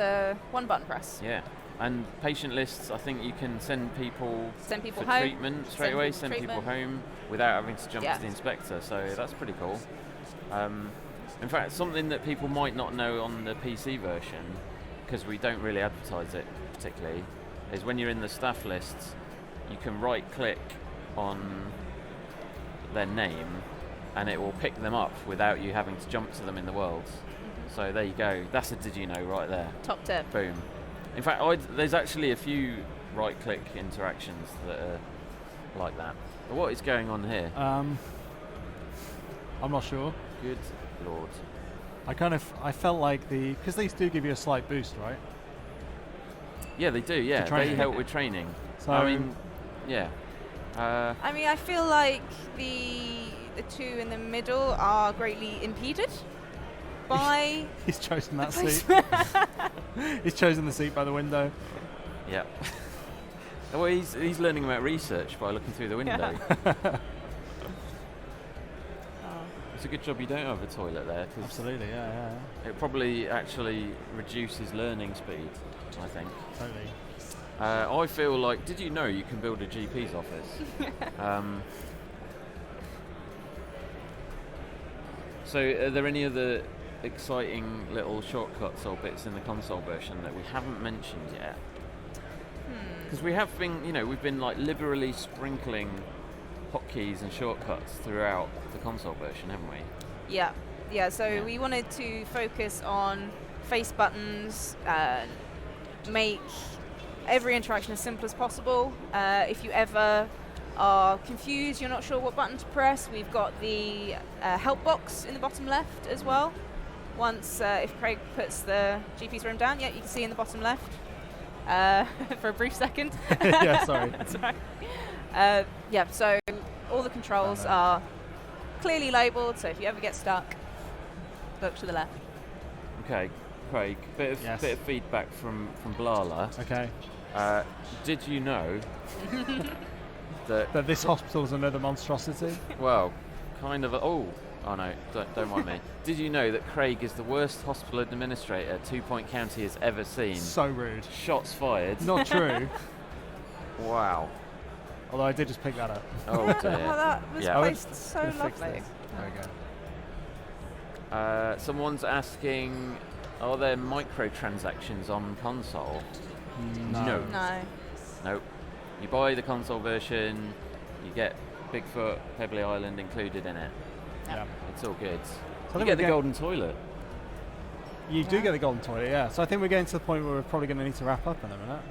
one button press. Yeah. And patient lists, I think you can send people for home, treatment straight away, send people home without having to jump to the inspector. So that's pretty cool. In fact, something that people might not know on the PC version, because we don't really advertise it particularly, is when you're in the staff lists, you can right-click on their name, and it will pick them up without you having to jump to them in the world. So there you go. That's a Did You Know right there. Top tip. Boom. In fact, there's actually a few right-click interactions that are like that. But what is going on here? I'm not sure. Good Lord. I felt like because these do give you a slight boost, right? Yeah, they do. Yeah, they help with training. So I mean, yeah. I feel like the two in the middle are greatly impeded by... He's chosen that seat. He's chosen the seat by the window. Yeah. Well, he's learning about research by looking through the window. It's a good job you don't have a toilet there. Absolutely, yeah. It probably actually reduces learning speed, I think. Totally. I feel like, did you know you can build a GP's office? So are there any other exciting little shortcuts or bits in the console version that we haven't mentioned yet? Because we have been, we've been like liberally sprinkling hotkeys and shortcuts throughout the console version, haven't we? Yeah. So we wanted to focus on face buttons, make every interaction as simple as possible. If you ever are confused, you're not sure what button to press, we've got the help box in the bottom left as well. Once, if Craig puts the GP's room down, you can see in the bottom left for a brief second. Yeah, sorry. That's right. So all the controls are clearly labelled, so if you ever get stuck, look to the left. Okay, Craig, bit of feedback from Blala. Okay. Did you know that this hospital is another monstrosity? Well, kind of. Oh no, don't mind me. Did you know that Craig is the worst hospital administrator 2 Point County has ever seen? So rude. Shots fired. Not true. Wow. Although I did just pick that up. Oh dear. That was placed so We'll fix lovely. this. There we go. Someone's asking, are there microtransactions on console? No. Nope. You buy the console version, you get Bigfoot, Pebbly Island included in it. Yeah. It's all good. So You get the golden toilet. You do get the golden toilet, yeah. So I think we're getting to the point where we're probably going to need to wrap up in a minute.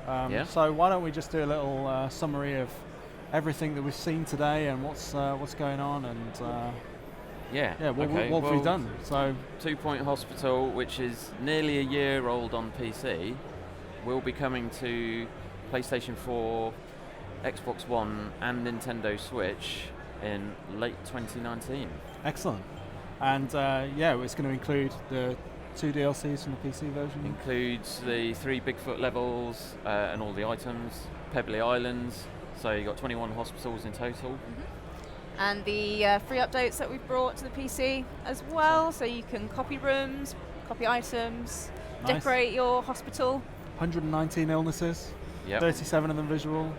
So why don't we just do a little summary of everything that we've seen today and what's going on and what we've done. So 2 Point Hospital, which is nearly a year old on PC, will be coming to PlayStation 4, Xbox One and Nintendo Switch in late 2019. Excellent. And it's going to include the 2 DLCs from the PC version. Includes the 3 Bigfoot levels and all the items, Pebbly Islands, so you've got 21 hospitals in total. And the free updates that we've brought to the PC as well, so you can copy rooms, copy items, decorate your hospital. 119 illnesses, 37 of them visual,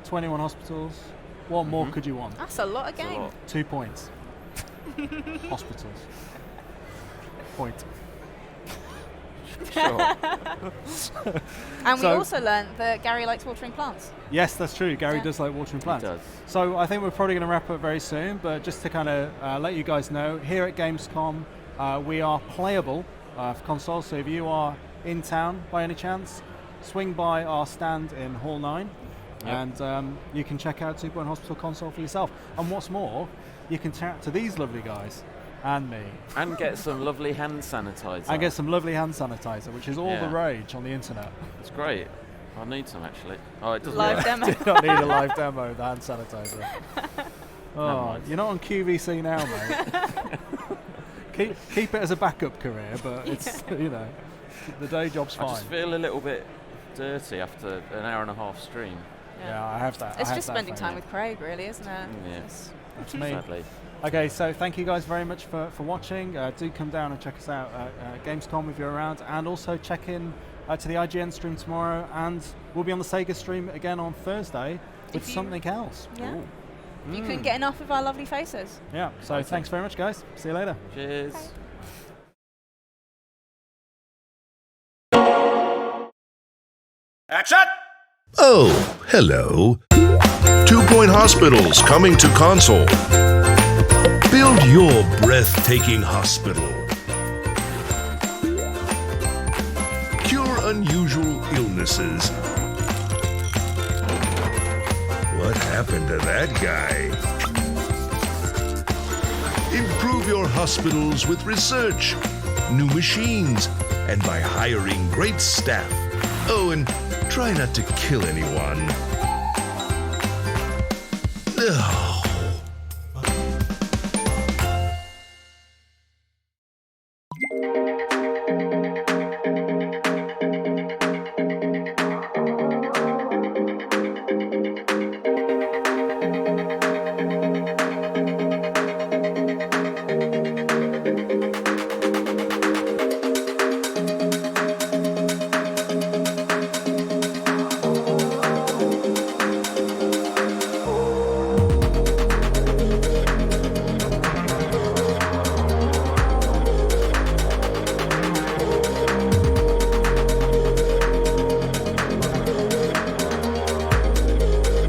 21 hospitals. What more could you want? That's a lot of game. 2 points. Hospitals. Point. Sure. And we also learned that Gary likes watering plants. Yes, that's true. Gary does like watering plants. He does. So I think we're probably going to wrap up very soon, but just to kind of let you guys know, here at Gamescom, we are playable for consoles, so if you are in town by any chance, swing by our stand in Hall 9, and you can check out 2 Point Hospital console for yourself. And what's more, you can chat to these lovely guys and me. And get some lovely hand sanitizer. And get some lovely hand sanitizer, which is all the rage on the internet. It's great. I need some actually. Oh, it doesn't live work. demo. Do not need a live demo of the hand sanitizer. Oh, you're not on QVC now, mate. keep it as a backup career, but it's the day job's fine. I just feel a little bit dirty after an hour and a half stream. Yeah, I have that. It's just spending time with Craig, really, isn't it? Yes. That's me. Sadly. Okay, so thank you guys very much for watching. Do come down and check us out at Gamescom if you're around, and also check in to the IGN stream tomorrow, and we'll be on the SEGA stream again on Thursday with something else. Yeah. You couldn't get enough of our lovely faces. Yeah, so thanks very much, guys. See you later. Cheers. Bye. Action! Oh, hello. 2 Point Hospital's coming to console. Build your breathtaking hospital. Cure unusual illnesses. What happened to that guy? Improve your hospitals with research, new machines, and by hiring great staff. Oh, and try not to kill anyone. Ugh.